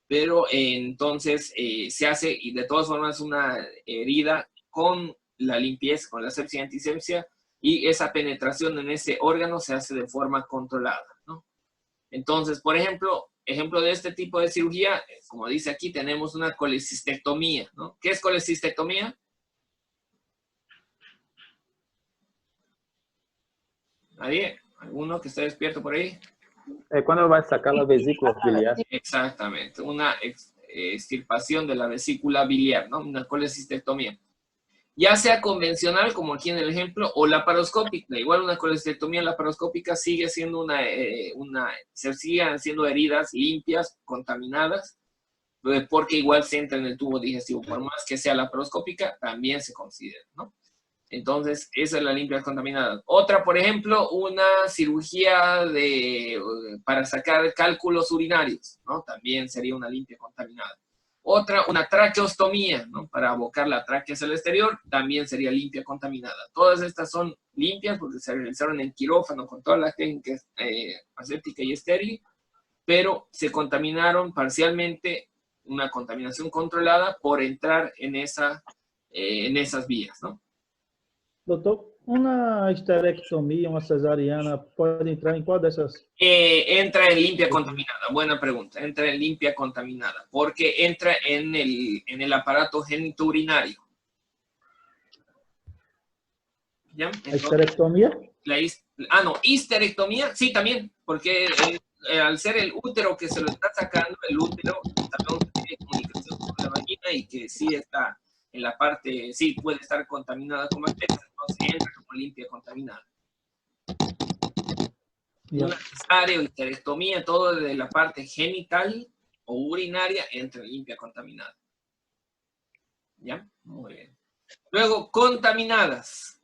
pero entonces se hace, y de todas formas, una herida con la limpieza, con la asepsia y antisepsia, y esa penetración en ese órgano se hace de forma controlada, ¿no? Entonces, por ejemplo de este tipo de cirugía, como dice aquí, tenemos una colecistectomía, ¿no? ¿Qué es colecistectomía? ¿Nadie? ¿Alguno que esté despierto por ahí? Cuando va a sacar la vesícula biliar. Exactamente, una extirpación de la vesícula biliar, ¿no? Una colecistectomía. Ya sea convencional, como aquí en el ejemplo, o laparoscópica. Igual una colecistectomía laparoscópica sigue siendo se siguen haciendo heridas limpias, contaminadas, porque igual se entra en el tubo digestivo. Por más que sea laparoscópica, también se considera, ¿no? Entonces, esa es la limpia contaminada. Otra, por ejemplo, una cirugía para sacar cálculos urinarios, ¿no? También sería una limpia contaminada. Otra, una traqueostomía, ¿no? Para abocar la tráquea hacia el exterior, también sería limpia contaminada. Todas estas son limpias porque se realizaron en quirófano con todas las técnicas aséptica y estéril, pero se contaminaron parcialmente, una contaminación controlada por entrar en esas vías, ¿no? Doutor, una esterectomía, una cesariana, ¿puede entrar en cuál de esas? Entra en limpia contaminada, buena pregunta. Entra en limpia contaminada, porque entra en el aparato genitourinario. ¿Ya? Entonces, ¿Histerectomía? Histerectomía, sí, también, porque al ser el útero que se lo está sacando, el útero también tiene comunicación con la vagina y que sí está en la parte, sí puede estar contaminada con bacterias, entonces entra como limpia contaminada. Una cesárea o histerectomía, todo de la parte genital o urinaria entra en limpia contaminada. ¿Ya? Muy bien. Luego, contaminadas.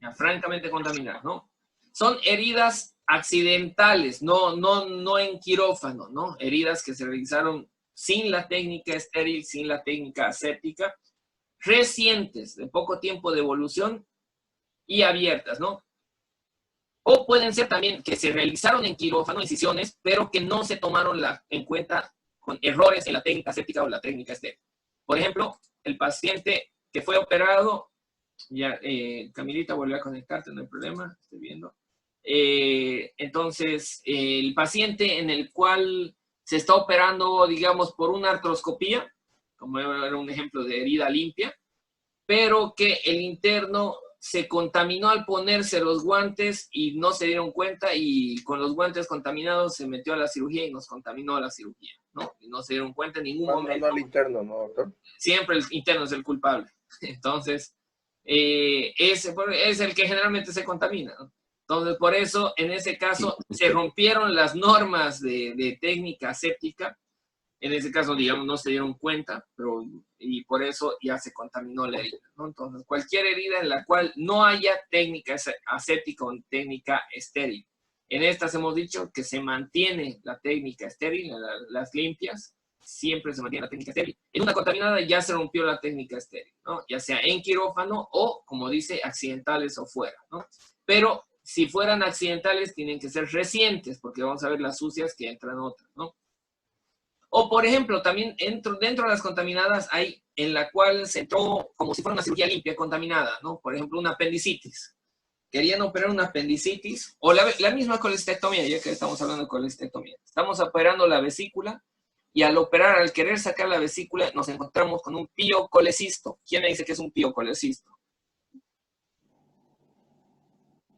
Ya, francamente contaminadas, ¿no? Son heridas accidentales, no en quirófano, ¿no? Heridas que se realizaron sin la técnica estéril, sin la técnica aséptica, recientes, de poco tiempo de evolución y abiertas, ¿no? O pueden ser también que se realizaron en quirófano, incisiones, pero que no se tomaron en cuenta con errores en la técnica aséptica o la técnica estéril. Por ejemplo, el paciente que fue operado, ya, Camilita, vuelve a conectarte, no hay problema, estoy viendo. Entonces, el paciente en el cual se está operando, digamos, por una artroscopía, como era un ejemplo de herida limpia, pero que el interno se contaminó al ponerse los guantes y no se dieron cuenta y con los guantes contaminados se metió a la cirugía y nos contaminó la cirugía, ¿no? Y no se dieron cuenta en ningún momento. No al interno, ¿no, doctor? Siempre el interno es el culpable. Entonces, es el que generalmente se contamina, ¿no? Entonces, por eso, en ese caso, se rompieron las normas de técnica aséptica. En ese caso, digamos, no se dieron cuenta, y por eso ya se contaminó la herida, ¿no? Entonces, cualquier herida en la cual no haya técnica aséptica o técnica estéril. En estas hemos dicho que se mantiene la técnica estéril, las limpias, siempre se mantiene la técnica estéril. En una contaminada ya se rompió la técnica estéril, ¿no? Ya sea en quirófano o, como dice, accidentales o fuera, ¿no? Pero si fueran accidentales, tienen que ser recientes, porque vamos a ver las sucias que entran otras, ¿no? O, por ejemplo, también dentro de las contaminadas hay en la cual se entró como si fuera una cirugía limpia contaminada, ¿no? Por ejemplo, una apendicitis. Querían operar una apendicitis, o la misma colestectomía, ya que estamos hablando de colestectomía. Estamos operando la vesícula, y al querer sacar la vesícula, nos encontramos con un piocolecisto. ¿Quién me dice que es un piocolecisto?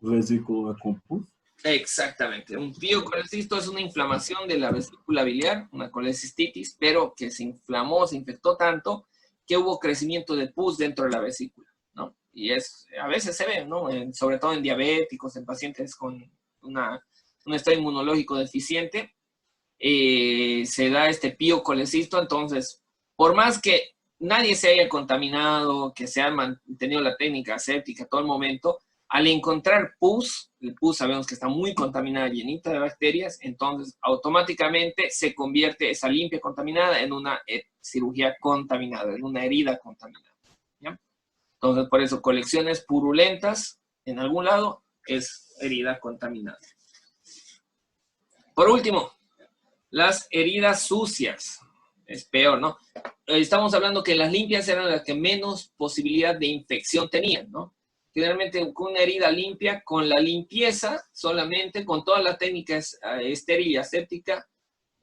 Vesícula con pus. Exactamente. Un piocolecisto es una inflamación de la vesícula biliar, una colecistitis, pero que se inflamó, se infectó tanto que hubo crecimiento de pus dentro de la vesícula, ¿no? Y a veces se ve, ¿no? Sobre todo en diabéticos, en pacientes con un estado inmunológico deficiente, se da este piocolecisto. Entonces, por más que nadie se haya contaminado, que se haya mantenido la técnica aséptica todo el momento, al encontrar pus, el pus sabemos que está muy contaminada, llenita de bacterias, entonces automáticamente se convierte esa limpia contaminada en una cirugía contaminada, en una herida contaminada, ¿ya? Entonces, por eso, colecciones purulentas en algún lado es herida contaminada. Por último, las heridas sucias. Es peor, ¿no? Estamos hablando que las limpias eran las que menos posibilidad de infección tenían, ¿no? Generalmente con una herida limpia, con la limpieza solamente, con todas las técnicas estéril y aséptica,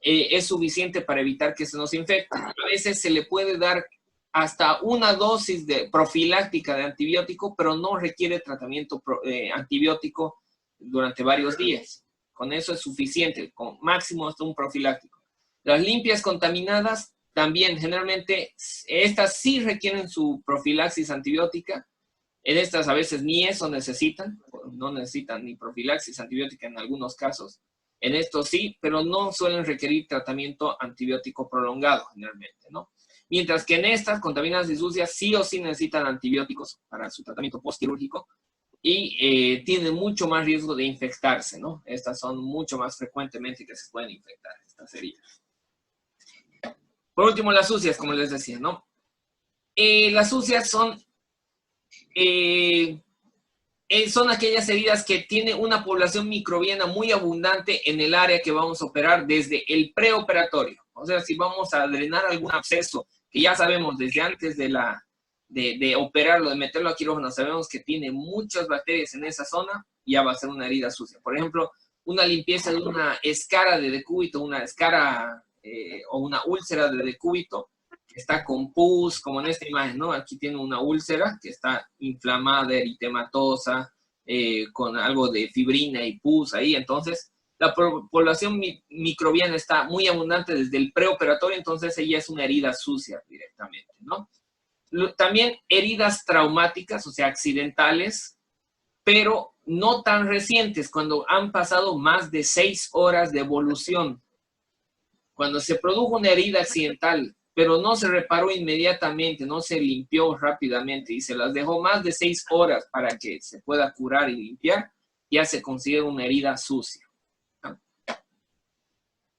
es suficiente para evitar que se nos infecte. A veces se le puede dar hasta una dosis profiláctica de antibiótico, pero no requiere tratamiento antibiótico durante varios días. Con eso es suficiente, con máximo hasta un profiláctico. Las limpias contaminadas también, generalmente, estas sí requieren su profilaxis antibiótica. En estas a veces ni eso necesitan, no necesitan ni profilaxis antibiótica en algunos casos. En estos sí, pero no suelen requerir tratamiento antibiótico prolongado generalmente, ¿no? Mientras que en estas contaminadas y sucias sí o sí necesitan antibióticos para su tratamiento postquirúrgico y tienen mucho más riesgo de infectarse, ¿no? Estas son mucho más frecuentemente que se pueden infectar, estas heridas. Por último, las sucias, como les decía, ¿no? Las sucias son aquellas heridas que tienen una población microbiana muy abundante en el área que vamos a operar desde el preoperatorio. O sea, si vamos a drenar algún absceso, que ya sabemos desde antes de operarlo, de meterlo a quirófano, sabemos que tiene muchas bacterias en esa zona, ya va a ser una herida sucia. Por ejemplo, una limpieza de una escara de decúbito, una escara o una úlcera de decúbito, que está con pus, como en esta imagen, ¿no? Aquí tiene una úlcera que está inflamada, eritematosa, con algo de fibrina y pus ahí. Entonces, la población microbiana está muy abundante desde el preoperatorio, entonces ella es una herida sucia directamente, ¿no? También heridas traumáticas, o sea, accidentales, pero no tan recientes, cuando han pasado más de 6 horas de evolución. Cuando se produjo una herida accidental, pero no se reparó inmediatamente, no se limpió rápidamente y se las dejó más de 6 horas para que se pueda curar y limpiar, ya se considera una herida sucia.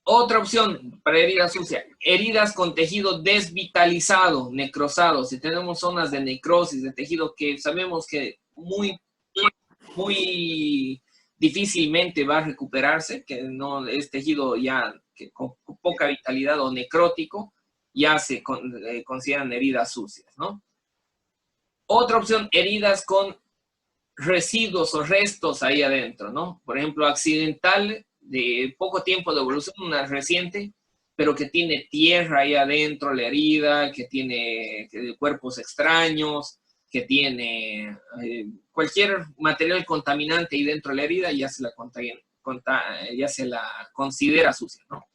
Otra opción para herida sucia, heridas con tejido desvitalizado, necrosado. Si tenemos zonas de necrosis, de tejido que sabemos que muy difícilmente va a recuperarse, que no es tejido ya que con poca vitalidad o necrótico, ya se consideran heridas sucias, ¿no? Otra opción, heridas con residuos o restos ahí adentro, ¿no? Por ejemplo, accidental, de poco tiempo de evolución, una reciente, pero que tiene tierra ahí adentro, la herida, que tiene cuerpos extraños, que tiene cualquier material contaminante ahí dentro de la herida, ya se la considera sucia, ¿no?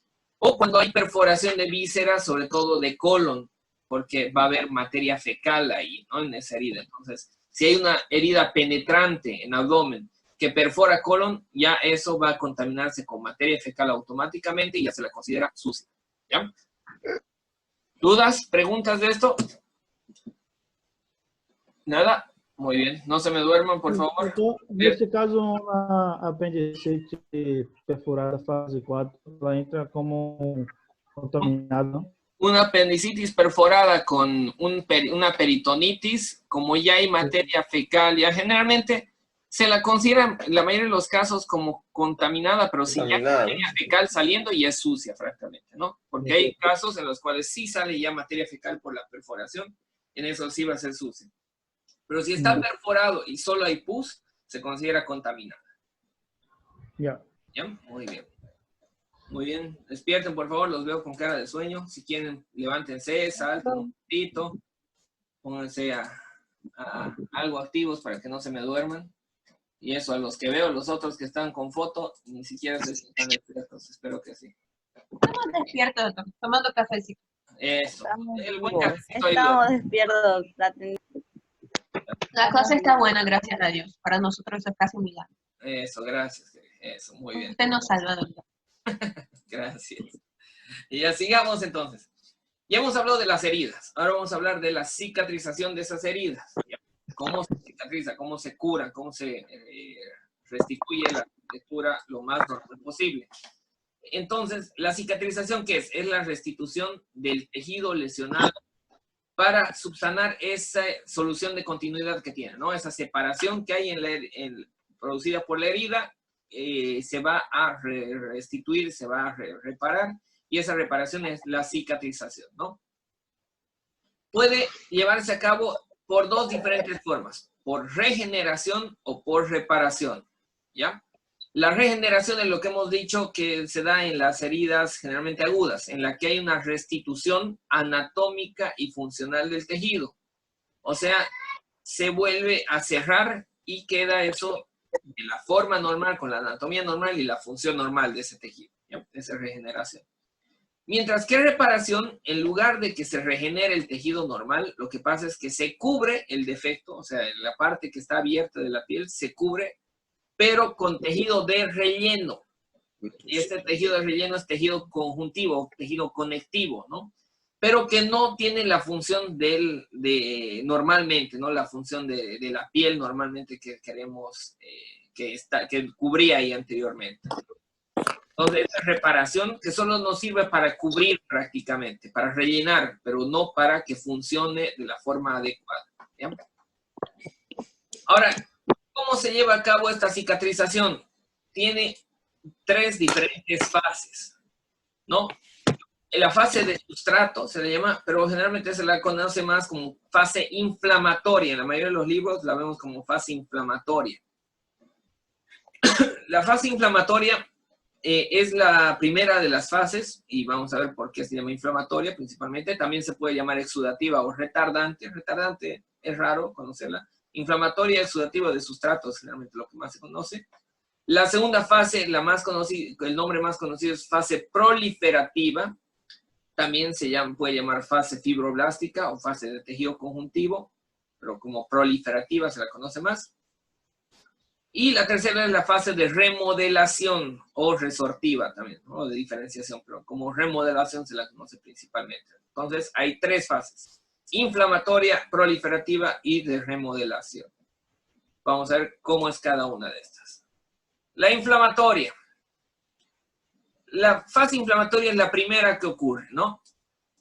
O cuando hay perforación de vísceras, sobre todo de colon, porque va a haber materia fecal ahí, ¿no? En esa herida. Entonces, Si hay una herida penetrante en abdomen que perfora colon, ya eso va a contaminarse con materia fecal automáticamente y ya se la considera sucia. ¿Ya? ¿Dudas? ¿Preguntas de esto? ¿Nada? Muy bien. No se me duerman, por favor. Nesse caso, uma apendicite perfurada fase 4, ela entra como contaminada, não? Una apendicitis perforada con una peritonitis, como ya hay materia fecal, ya generalmente se la considera en la mayoría de los casos como contaminada, pero si ya hay materia fecal saliendo ya es sucia, francamente, ¿no? Porque hay casos en los cuales sí sale ya materia fecal por la perforación, en eso sí va a ser sucia. Pero si está perforado y solo hay pus, se considera contaminada. Ya. ¿Ya? Muy bien. Muy bien. Despierten, por favor. Los veo con cara de sueño. Si quieren, levántense, salten un poquito. Pónganse a algo activos para que no se me duerman. Y eso, a los que veo, los otros que están con foto, ni siquiera se están despiertos. Espero que sí. Estamos despiertos, doctor, tomando cafecito. Eso. El buen cafecito ahí. Estamos despiertos. La cosa está buena, gracias a Dios. Para nosotros eso es casi un milagro. Eso, gracias. Eso, muy bien. Usted nos salva, doctor. Gracias. Y ya sigamos entonces. Ya hemos hablado de las heridas. Ahora vamos a hablar de la cicatrización de esas heridas. Cómo se cicatriza, cómo se cura, cómo se restituye la textura lo más normal posible. Entonces, ¿la cicatrización qué es? Es la restitución del tejido lesionado para subsanar esa solución de continuidad que tiene, ¿no? Esa separación que hay producida por la herida se va a restituir, se va a reparar, y esa reparación es la cicatrización, ¿no? Puede llevarse a cabo por dos diferentes formas, por regeneración o por reparación, ¿ya? La regeneración es lo que hemos dicho que se da en las heridas generalmente agudas, en la que hay una restitución anatómica y funcional del tejido. O sea, se vuelve a cerrar y queda eso de la forma normal, con la anatomía normal y la función normal de ese tejido, ¿ya? Esa es regeneración. Mientras que reparación, en lugar de que se regenere el tejido normal, lo que pasa es que se cubre el defecto, o sea, la parte que está abierta de la piel se cubre, pero con tejido de relleno. Y este tejido de relleno es tejido conjuntivo, tejido conectivo, ¿no? Pero que no tiene la función normalmente, ¿no? La función de la piel normalmente que queremos, que cubría ahí anteriormente. Entonces, esa reparación que solo nos sirve para cubrir prácticamente, para rellenar, pero no para que funcione de la forma adecuada, ¿ya? Ahora, ¿cómo se lleva a cabo esta cicatrización? Tiene tres diferentes fases, ¿no? La fase de sustrato se le llama, pero generalmente se la conoce más como fase inflamatoria. En la mayoría de los libros la vemos como fase inflamatoria. La fase inflamatoria es la primera de las fases, y vamos a ver por qué se llama inflamatoria principalmente. También se puede llamar exudativa o retardante. Retardante es raro conocerla. Inflamatoria, exudativa de sustratos, generalmente lo que más se conoce. La segunda fase, la más conocida, el nombre más conocido es fase proliferativa. También puede llamar fase fibroblástica o fase de tejido conjuntivo, pero como proliferativa se la conoce más. Y la tercera es la fase de remodelación o resortiva también, ¿no? De diferenciación, pero como remodelación se la conoce principalmente. Entonces hay tres fases: inflamatoria, proliferativa y de remodelación. Vamos a ver cómo es cada una de estas. La inflamatoria. La fase inflamatoria es la primera que ocurre, ¿no?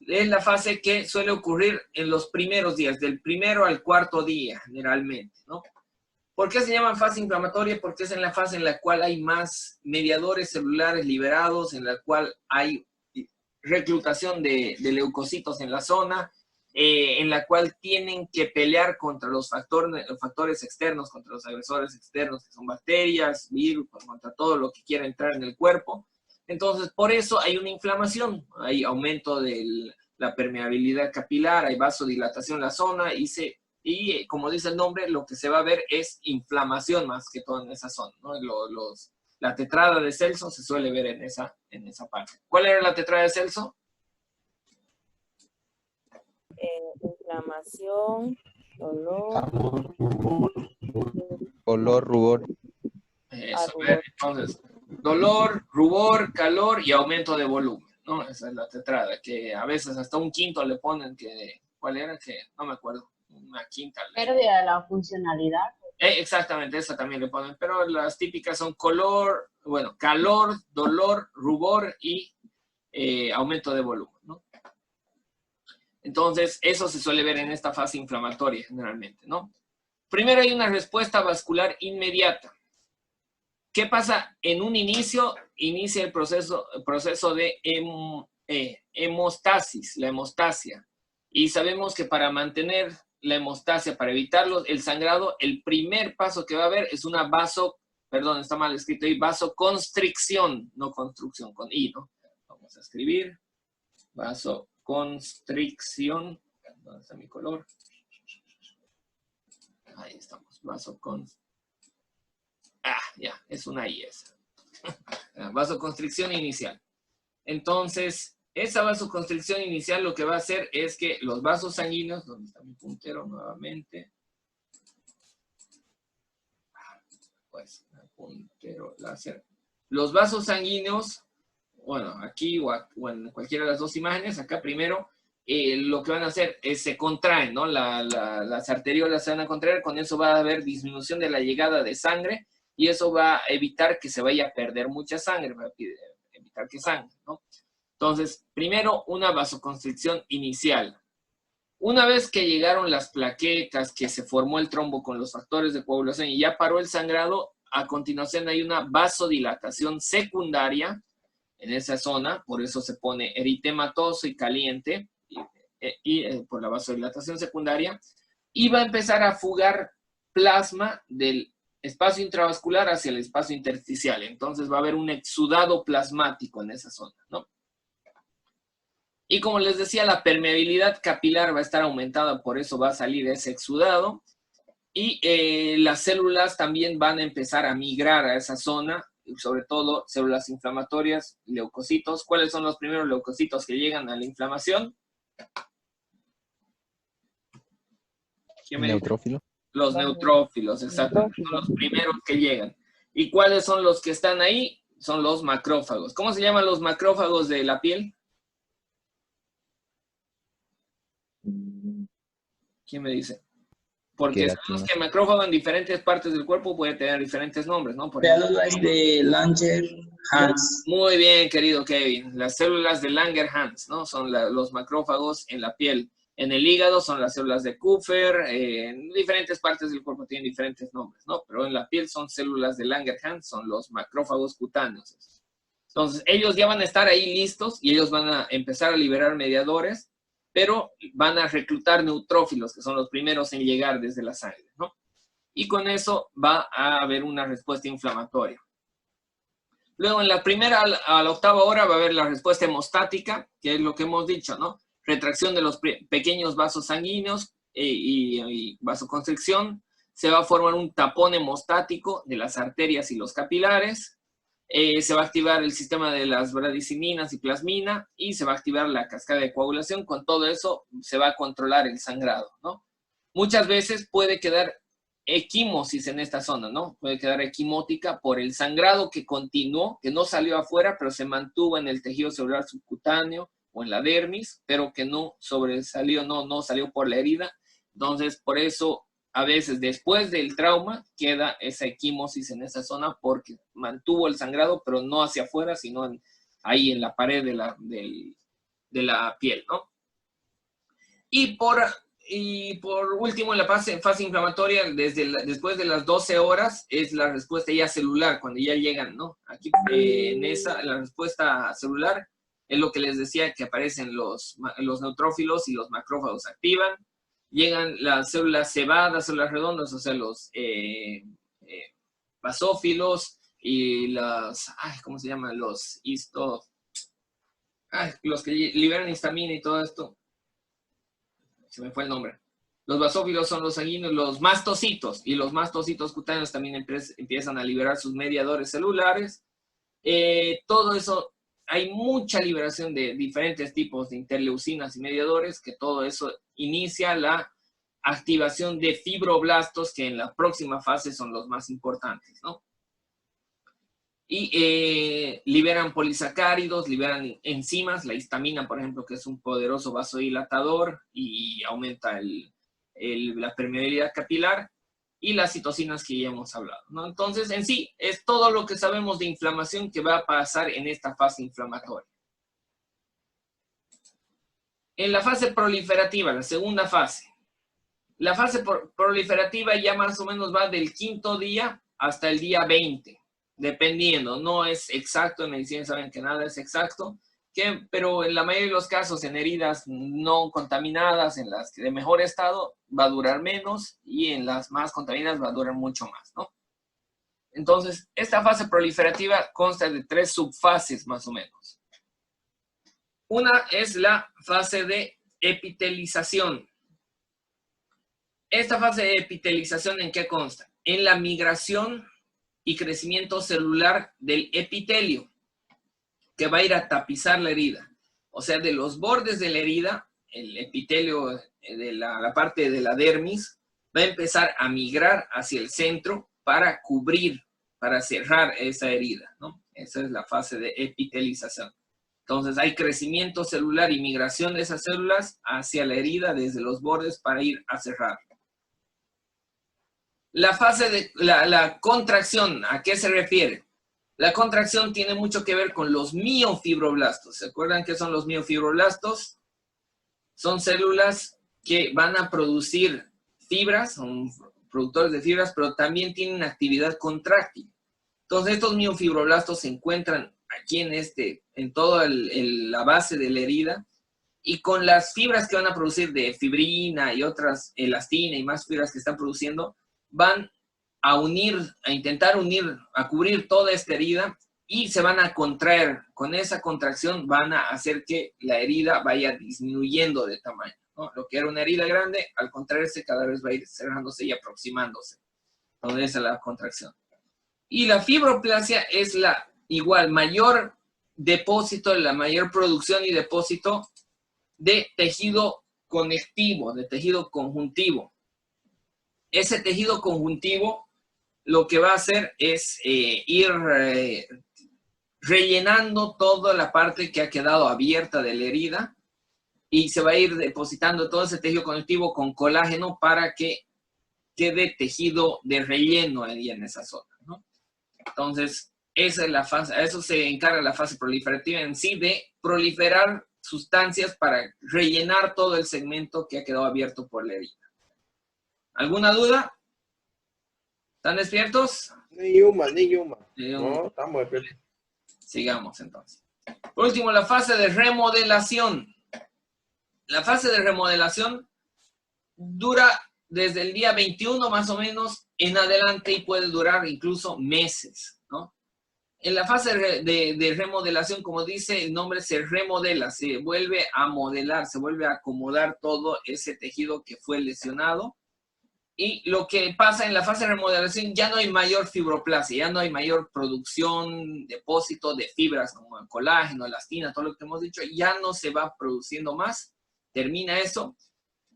Es la fase que suele ocurrir en los primeros días, del primero al cuarto día, generalmente, ¿no? ¿Por qué se llama fase inflamatoria? Porque es en la fase en la cual hay más mediadores celulares liberados, en la cual hay reclutación de leucocitos en la zona, en la cual tienen que pelear contra los factores externos, contra los agresores externos, que son bacterias, virus, contra todo lo que quiera entrar en el cuerpo. Entonces, por eso hay una inflamación, hay aumento de la permeabilidad capilar, hay vasodilatación en la zona, y como dice el nombre, lo que se va a ver es inflamación más que todo en esa zona, ¿no? La tetrada de Celso se suele ver en esa parte. ¿Cuál era la tetrada de Celso? Inflamación, Color, rubor. Eso, entonces, dolor, rubor, calor y aumento de volumen, ¿no? Esa es la tetrada, que a veces hasta un quinto le ponen, que, ¿cuál era? Que no me acuerdo, una quinta. Pérdida de la funcionalidad. Exactamente, esa también le ponen, pero las típicas son color, bueno, calor, dolor, rubor y aumento de volumen, ¿no? Entonces, eso se suele ver en esta fase inflamatoria generalmente, ¿no? Primero hay una respuesta vascular inmediata. ¿Qué pasa? En un inicio, inicia el proceso de hemostasis, la hemostasia. Y sabemos que para mantener la hemostasia, para evitarlo, el sangrado, el primer paso que va a haber es una está mal escrito ahí, vasoconstricción, no construcción, con I, ¿no? Vamos a escribir, vasoconstricción, ¿dónde está mi color? Ahí estamos, ya, es una I esa. Vasoconstricción inicial. Entonces, esa vasoconstricción inicial lo que va a hacer es que los vasos sanguíneos, ¿dónde está mi puntero nuevamente? Pues, puntero láser. Los vasos sanguíneos, bueno, aquí o en cualquiera de las dos imágenes, acá primero, lo que van a hacer es se contraen, ¿no? Las arteriolas se van a contraer, con eso va a haber disminución de la llegada de sangre y eso va a evitar que se vaya a perder mucha sangre, va a evitar que sangre, ¿no? Entonces, primero una vasoconstricción inicial. Una vez que llegaron las plaquetas, que se formó el trombo con los factores de coagulación y ya paró el sangrado, a continuación hay una vasodilatación secundaria en esa zona, por eso se pone eritematoso y caliente, por la vasodilatación secundaria, y va a empezar a fugar plasma del espacio intravascular hacia el espacio intersticial. Entonces va a haber un exudado plasmático en esa zona, ¿no? Y como les decía, la permeabilidad capilar va a estar aumentada, por eso va a salir ese exudado. Y las células también van a empezar a migrar a esa zona, sobre todo células inflamatorias, leucocitos. ¿Cuáles son los primeros leucocitos que llegan a la inflamación? Neutrófilo. Los neutrófilos, exacto. Son los primeros que llegan. ¿Y cuáles son los que están ahí? Son los macrófagos. ¿Cómo se llaman los macrófagos de la piel? ¿Quién me dice? Porque sabemos que el macrófago en diferentes partes del cuerpo puede tener diferentes nombres, ¿no? Células de Langerhans. Muy bien, querido Kevin. Las células de Langerhans, ¿no? Son los macrófagos en la piel. En el hígado son las células de Kupfer. En diferentes partes del cuerpo tienen diferentes nombres, ¿no? Pero en la piel son células de Langerhans, son los macrófagos cutáneos. Entonces, ellos ya van a estar ahí listos y ellos van a empezar a liberar mediadores, pero van a reclutar neutrófilos, que son los primeros en llegar desde la sangre, ¿no? Y con eso va a haber una respuesta inflamatoria. Luego, en la primera a la octava hora va a haber la respuesta hemostática, que es lo que hemos dicho, ¿no? Retracción de los pequeños vasos sanguíneos y vasoconstricción. Se va a formar un tapón hemostático de las arterias y los capilares. Se va a activar el sistema de las bradiciminas y plasmina y se va a activar la cascada de coagulación. Con todo eso se va a controlar el sangrado, ¿no? Muchas veces puede quedar equimosis en esta zona, ¿no? Puede quedar equimótica por el sangrado que continuó, que no salió afuera, pero se mantuvo en el tejido celular subcutáneo o en la dermis, pero que no sobresalió, no salió por la herida. Entonces, por eso a veces después del trauma queda esa equimosis en esa zona porque mantuvo el sangrado, pero no hacia afuera, sino ahí en la pared de la piel, ¿no? Y por último, en la fase inflamatoria, después de las 12 horas, es la respuesta ya celular, cuando ya llegan, ¿no? Aquí la respuesta celular es lo que les decía, que aparecen los neutrófilos y los macrófagos activan. Llegan las células cebadas, células redondas, o sea, los basófilos y ¿cómo se llaman? Los los que liberan histamina y todo esto. Se me fue el nombre. Los basófilos son los sanguíneos, los mastocitos, y los mastocitos cutáneos también empiezan a liberar sus mediadores celulares. Todo eso, hay mucha liberación de diferentes tipos de interleucinas y mediadores, que todo eso inicia la activación de fibroblastos, que en la próxima fase son los más importantes, ¿no? Y liberan polisacáridos, liberan enzimas, la histamina, por ejemplo, que es un poderoso vasodilatador y aumenta la permeabilidad capilar, y las citocinas que ya hemos hablado, ¿no? Entonces, en sí, es todo lo que sabemos de inflamación que va a pasar en esta fase inflamatoria. En la fase proliferativa, la segunda fase. La fase proliferativa ya más o menos va del 5º día hasta el día 20. Dependiendo, no es exacto, en medicina saben que nada es exacto, pero en la mayoría de los casos en heridas no contaminadas, en las de mejor estado, va a durar menos, y en las más contaminadas va a durar mucho más, ¿no? Entonces, esta fase proliferativa consta de 3 subfases más o menos. Una es la fase de epitelización. Esta fase de epitelización, ¿en qué consta? En la migración y crecimiento celular del epitelio, que va a ir a tapizar la herida. O sea, de los bordes de la herida, el epitelio de la parte de la dermis va a empezar a migrar hacia el centro para cubrir, para cerrar esa herida, ¿no? Esa es la fase de epitelización. Entonces hay crecimiento celular y migración de esas células hacia la herida desde los bordes para ir a cerrar. La fase de la contracción, ¿a qué se refiere? La contracción tiene mucho que ver con los miofibroblastos. ¿Se acuerdan qué son los miofibroblastos? Son células que van a producir fibras, son productores de fibras, pero también tienen actividad contráctil. Entonces estos miofibroblastos se encuentran aquí en toda la base de la herida, y con las fibras que van a producir de fibrina y otras, elastina y más fibras que están produciendo, van a intentar unir, a cubrir toda esta herida, y se van a contraer. Con esa contracción van a hacer que la herida vaya disminuyendo de tamaño, ¿no? Lo que era una herida grande, al contraerse cada vez va a ir cerrándose y aproximándose. Entonces esa es la contracción. Y la fibroplasia es mayor depósito, la mayor producción y depósito de tejido conectivo, de tejido conjuntivo. Ese tejido conjuntivo lo que va a hacer es ir rellenando toda la parte que ha quedado abierta de la herida, y se va a ir depositando todo ese tejido conectivo con colágeno para que quede tejido de relleno ahí en esa zona, ¿no? Entonces, esa es la fase, a eso se encarga la fase proliferativa en sí, de proliferar sustancias para rellenar todo el segmento que ha quedado abierto por la herida. ¿Alguna duda? ¿Están despiertos? Ni una. No, estamos despiertos. Sigamos entonces. Por último, la fase de remodelación. La fase de remodelación dura desde el día 21 más o menos en adelante, y puede durar incluso meses, ¿no? En la fase de remodelación, como dice el nombre, se remodela, se vuelve a modelar, se vuelve a acomodar todo ese tejido que fue lesionado. Y lo que pasa en la fase de remodelación, ya no hay mayor fibroplasia, ya no hay mayor producción, depósito de fibras como el colágeno, elastina, todo lo que hemos dicho, ya no se va produciendo más, termina eso,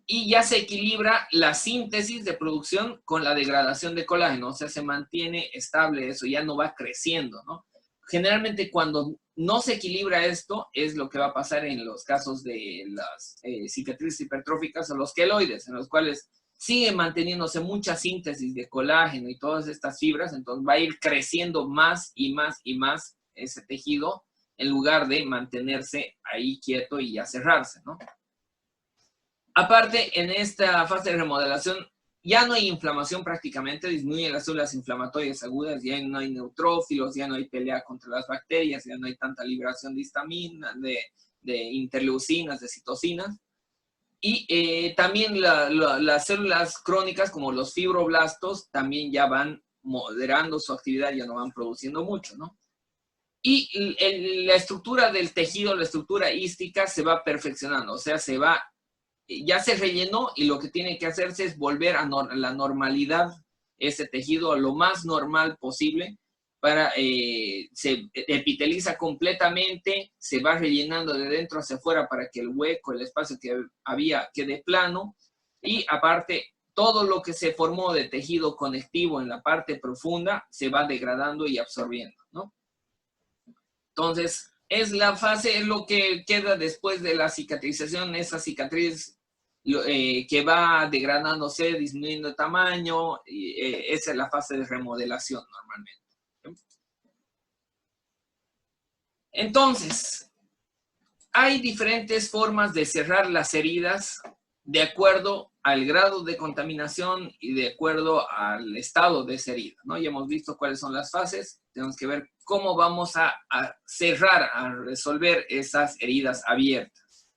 y ya se equilibra la síntesis de producción con la degradación de colágeno, o sea, se mantiene estable eso, ya no va creciendo, ¿no? Generalmente cuando no se equilibra esto, es lo que va a pasar en los casos de las cicatrices hipertróficas o los queloides, en los cuales sigue manteniéndose mucha síntesis de colágeno y todas estas fibras, entonces va a ir creciendo más y más y más ese tejido, en lugar de mantenerse ahí quieto y ya cerrarse, ¿no? Aparte, en esta fase de remodelación ya no hay inflamación prácticamente, disminuyen las células inflamatorias agudas, ya no hay neutrófilos, ya no hay pelea contra las bacterias, ya no hay tanta liberación de histamina, de interleucinas, de citocinas. Y también las células crónicas, como los fibroblastos, también ya van moderando su actividad, ya no van produciendo mucho, ¿no? Y la estructura del tejido, la estructura hística, se va perfeccionando, o sea, ya se rellenó, y lo que tiene que hacerse es volver a la normalidad, ese tejido a lo más normal posible, se epiteliza completamente, se va rellenando de dentro hacia afuera para que el hueco, el espacio que había quede plano, Y aparte, todo lo que se formó de tejido conectivo en la parte profunda se va degradando y absorbiendo, ¿no? Entonces, es la fase, es lo que queda después de la cicatrización, esa cicatriz que va degradándose, disminuyendo de tamaño, y, esa es la fase de remodelación normalmente. Entonces, hay diferentes formas de cerrar las heridas de acuerdo al grado de contaminación y de acuerdo al estado de esa herida, ¿no? Ya hemos visto cuáles son las fases, tenemos que ver cómo vamos a cerrar, a resolver esas heridas abiertas.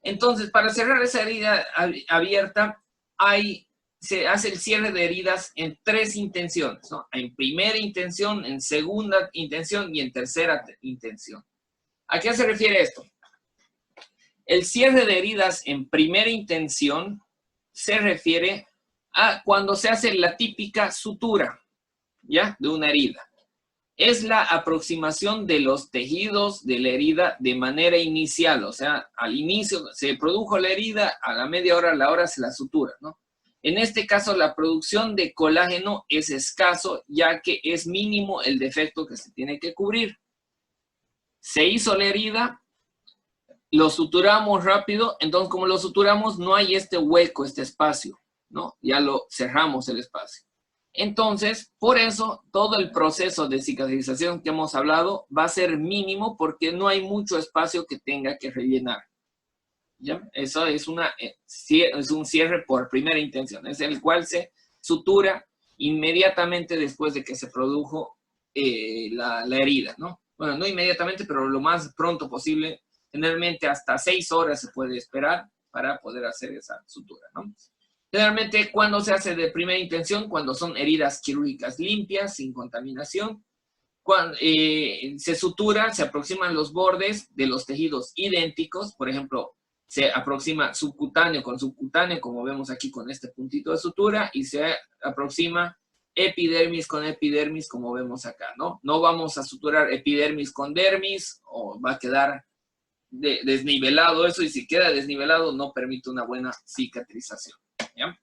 Entonces, para cerrar esa herida abierta, se hace el cierre de heridas en 3 intenciones, ¿no? En primera intención, en segunda intención y en tercera intención. ¿A qué se refiere esto? El cierre de heridas en primera intención se refiere a cuando se hace la típica sutura, ¿ya? De una herida. Es la aproximación de los tejidos de la herida de manera inicial, o sea, al inicio se produjo la herida, a la media hora, a la hora se la sutura, ¿no? En este caso, la producción de colágeno es escaso, ya que es mínimo el defecto que se tiene que cubrir. Se hizo la herida, lo suturamos rápido, entonces como lo suturamos no hay este hueco, este espacio, ¿no? Ya lo cerramos el espacio. Entonces, por eso, todo el proceso de cicatrización que hemos hablado va a ser mínimo porque no hay mucho espacio que tenga que rellenar. ¿Ya? Eso es un cierre por primera intención, es el cual se sutura inmediatamente después de que se produjo la herida, ¿no? Bueno, no inmediatamente, pero lo más pronto posible. Generalmente hasta 6 horas se puede esperar para poder hacer esa sutura, ¿no? Generalmente, cuando se hace de primera intención, cuando son heridas quirúrgicas limpias, sin contaminación, cuando se sutura, se aproximan los bordes de los tejidos idénticos, por ejemplo, se aproxima subcutáneo con subcutáneo, como vemos aquí con este puntito de sutura, y se aproxima epidermis con epidermis, como vemos acá, ¿no? No vamos a suturar epidermis con dermis, o va a quedar desnivelado eso, y si queda desnivelado no permite una buena cicatrización, ¿ya?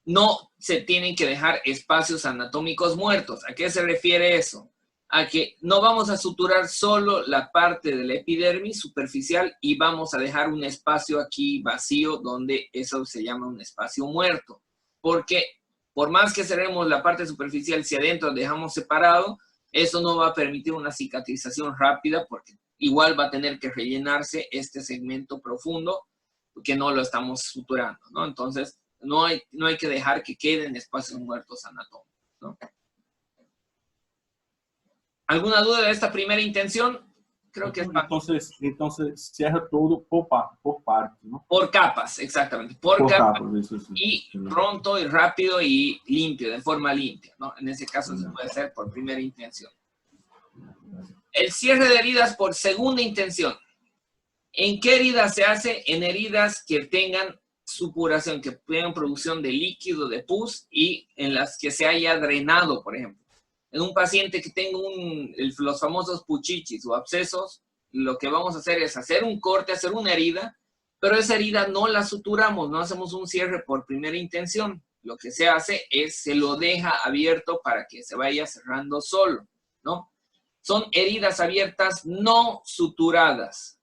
No se tienen que dejar espacios anatómicos muertos. ¿A qué se refiere eso? A que no vamos a suturar solo la parte de la epidermis superficial y vamos a dejar un espacio aquí vacío donde eso se llama un espacio muerto. Porque por más que cerremos la parte superficial, si adentro dejamos separado, eso no va a permitir una cicatrización rápida porque igual va a tener que rellenarse este segmento profundo que no lo estamos suturando, ¿no? Entonces, no hay que dejar que queden espacios muertos anatómicos, ¿no? ¿Alguna duda de esta primera intención? Creo que es fácil. Entonces cierra todo por parte, ¿no? Por capas, exactamente. Por capas. Eso. Y pronto y rápido y limpio, de forma limpia, ¿no? En ese caso se puede hacer por primera intención. El cierre de heridas por segunda intención. ¿En qué heridas se hace? En heridas que tengan supuración, que tengan producción de líquido, de pus, y en las que se haya drenado, por ejemplo. En un paciente que tenga los famosos puchichis o abscesos, lo que vamos a hacer es hacer un corte, hacer una herida, pero esa herida no la suturamos, no hacemos un cierre por primera intención. Lo que se hace es, se lo deja abierto para que se vaya cerrando solo, ¿no? Son heridas abiertas no suturadas.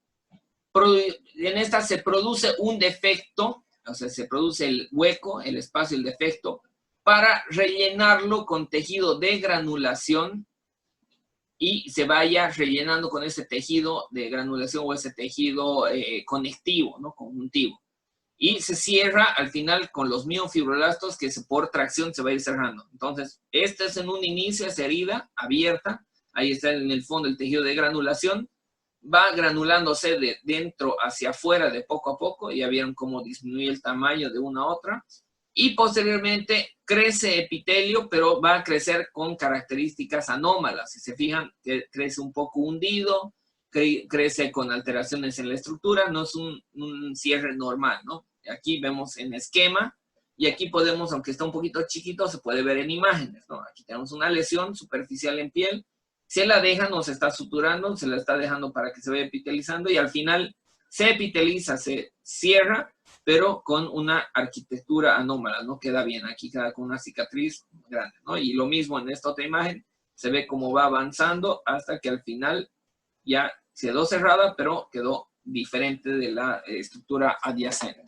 En estas se produce un defecto, o sea, se produce el hueco, el espacio, el defecto, para rellenarlo con tejido de granulación y se vaya rellenando con ese tejido de granulación o ese tejido conectivo, ¿no? Conjuntivo. Y se cierra al final con los miofibroblastos que por tracción se va a ir cerrando. Entonces, este es en un inicio, esa herida abierta, ahí está en el fondo el tejido de granulación, va granulándose de dentro hacia afuera de poco a poco, ya vieron cómo disminuye el tamaño de una a otra, y posteriormente crece epitelio, pero va a crecer con características anómalas. Si se fijan, crece un poco hundido, crece con alteraciones en la estructura, no es un cierre normal, ¿no? Aquí vemos en esquema, y aquí podemos, aunque está un poquito chiquito, se puede ver en imágenes, ¿no? Aquí tenemos una lesión superficial en piel, se la deja, no se está suturando, se la está dejando para que se vaya epitelizando, y al final se epiteliza, se cierra, pero con una arquitectura anómala, no queda bien, aquí queda con una cicatriz grande, ¿no? Y lo mismo en esta otra imagen, se ve cómo va avanzando hasta que al final ya quedó cerrada, pero quedó diferente de la estructura adyacente.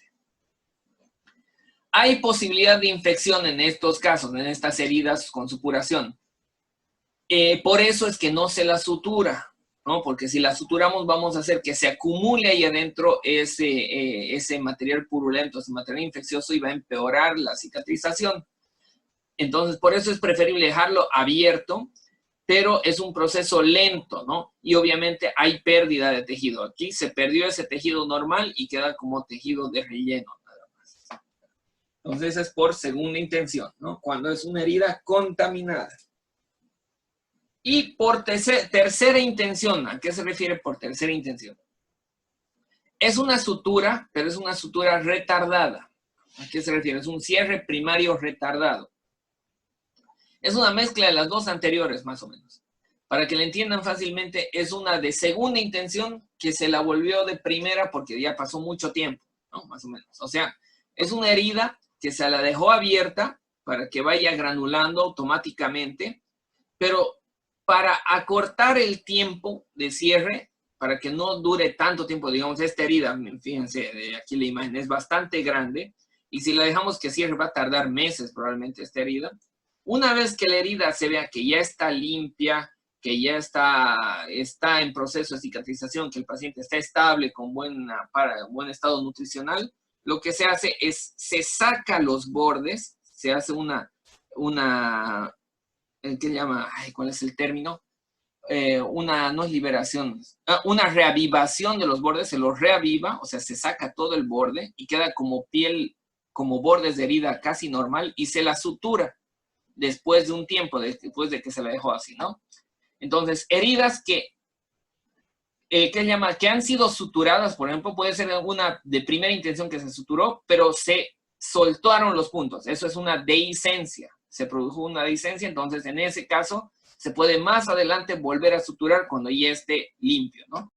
Hay posibilidad de infección en estos casos, en estas heridas con supuración. Por eso es que no se la sutura, ¿no? Porque si la suturamos vamos a hacer que se acumule ahí adentro ese material purulento, ese material infeccioso, y va a empeorar la cicatrización. Entonces, por eso es preferible dejarlo abierto, pero es un proceso lento, ¿no? Y obviamente hay pérdida de tejido. Aquí se perdió ese tejido normal y queda como tejido de relleno, nada más. Entonces es por segunda intención, ¿no? Cuando es una herida contaminada. Y por tercera intención, ¿a qué se refiere por tercera intención? Es una sutura, pero es una sutura retardada. ¿A qué se refiere? Es un cierre primario retardado. Es una mezcla de las dos anteriores, más o menos. Para que la entiendan fácilmente, es una de segunda intención que se la volvió de primera porque ya pasó mucho tiempo, ¿no? Más o menos. O sea, es una herida que se la dejó abierta para que vaya granulando automáticamente, pero para acortar el tiempo de cierre, para que no dure tanto tiempo, digamos, esta herida, fíjense, aquí la imagen es bastante grande, y si la dejamos que cierre va a tardar meses probablemente esta herida. Una vez que la herida se vea que ya está limpia, que ya está en proceso de cicatrización, que el paciente está estable, con buen estado nutricional, lo que se hace es, se saca los bordes, se hace ¿qué llama? ¿Cuál es el término? No es liberación, una reavivación de los bordes, se los reaviva, o sea, se saca todo el borde y queda como piel, como bordes de herida casi normal, y se la sutura después de un tiempo, después de que se la dejó así, ¿no? Entonces, heridas que han sido suturadas, por ejemplo, puede ser una de primera intención que se suturó, pero se soltaron los puntos. Eso es una dehiscencia. Se produjo una dehiscencia, entonces en ese caso se puede más adelante volver a suturar cuando ya esté limpio, ¿no?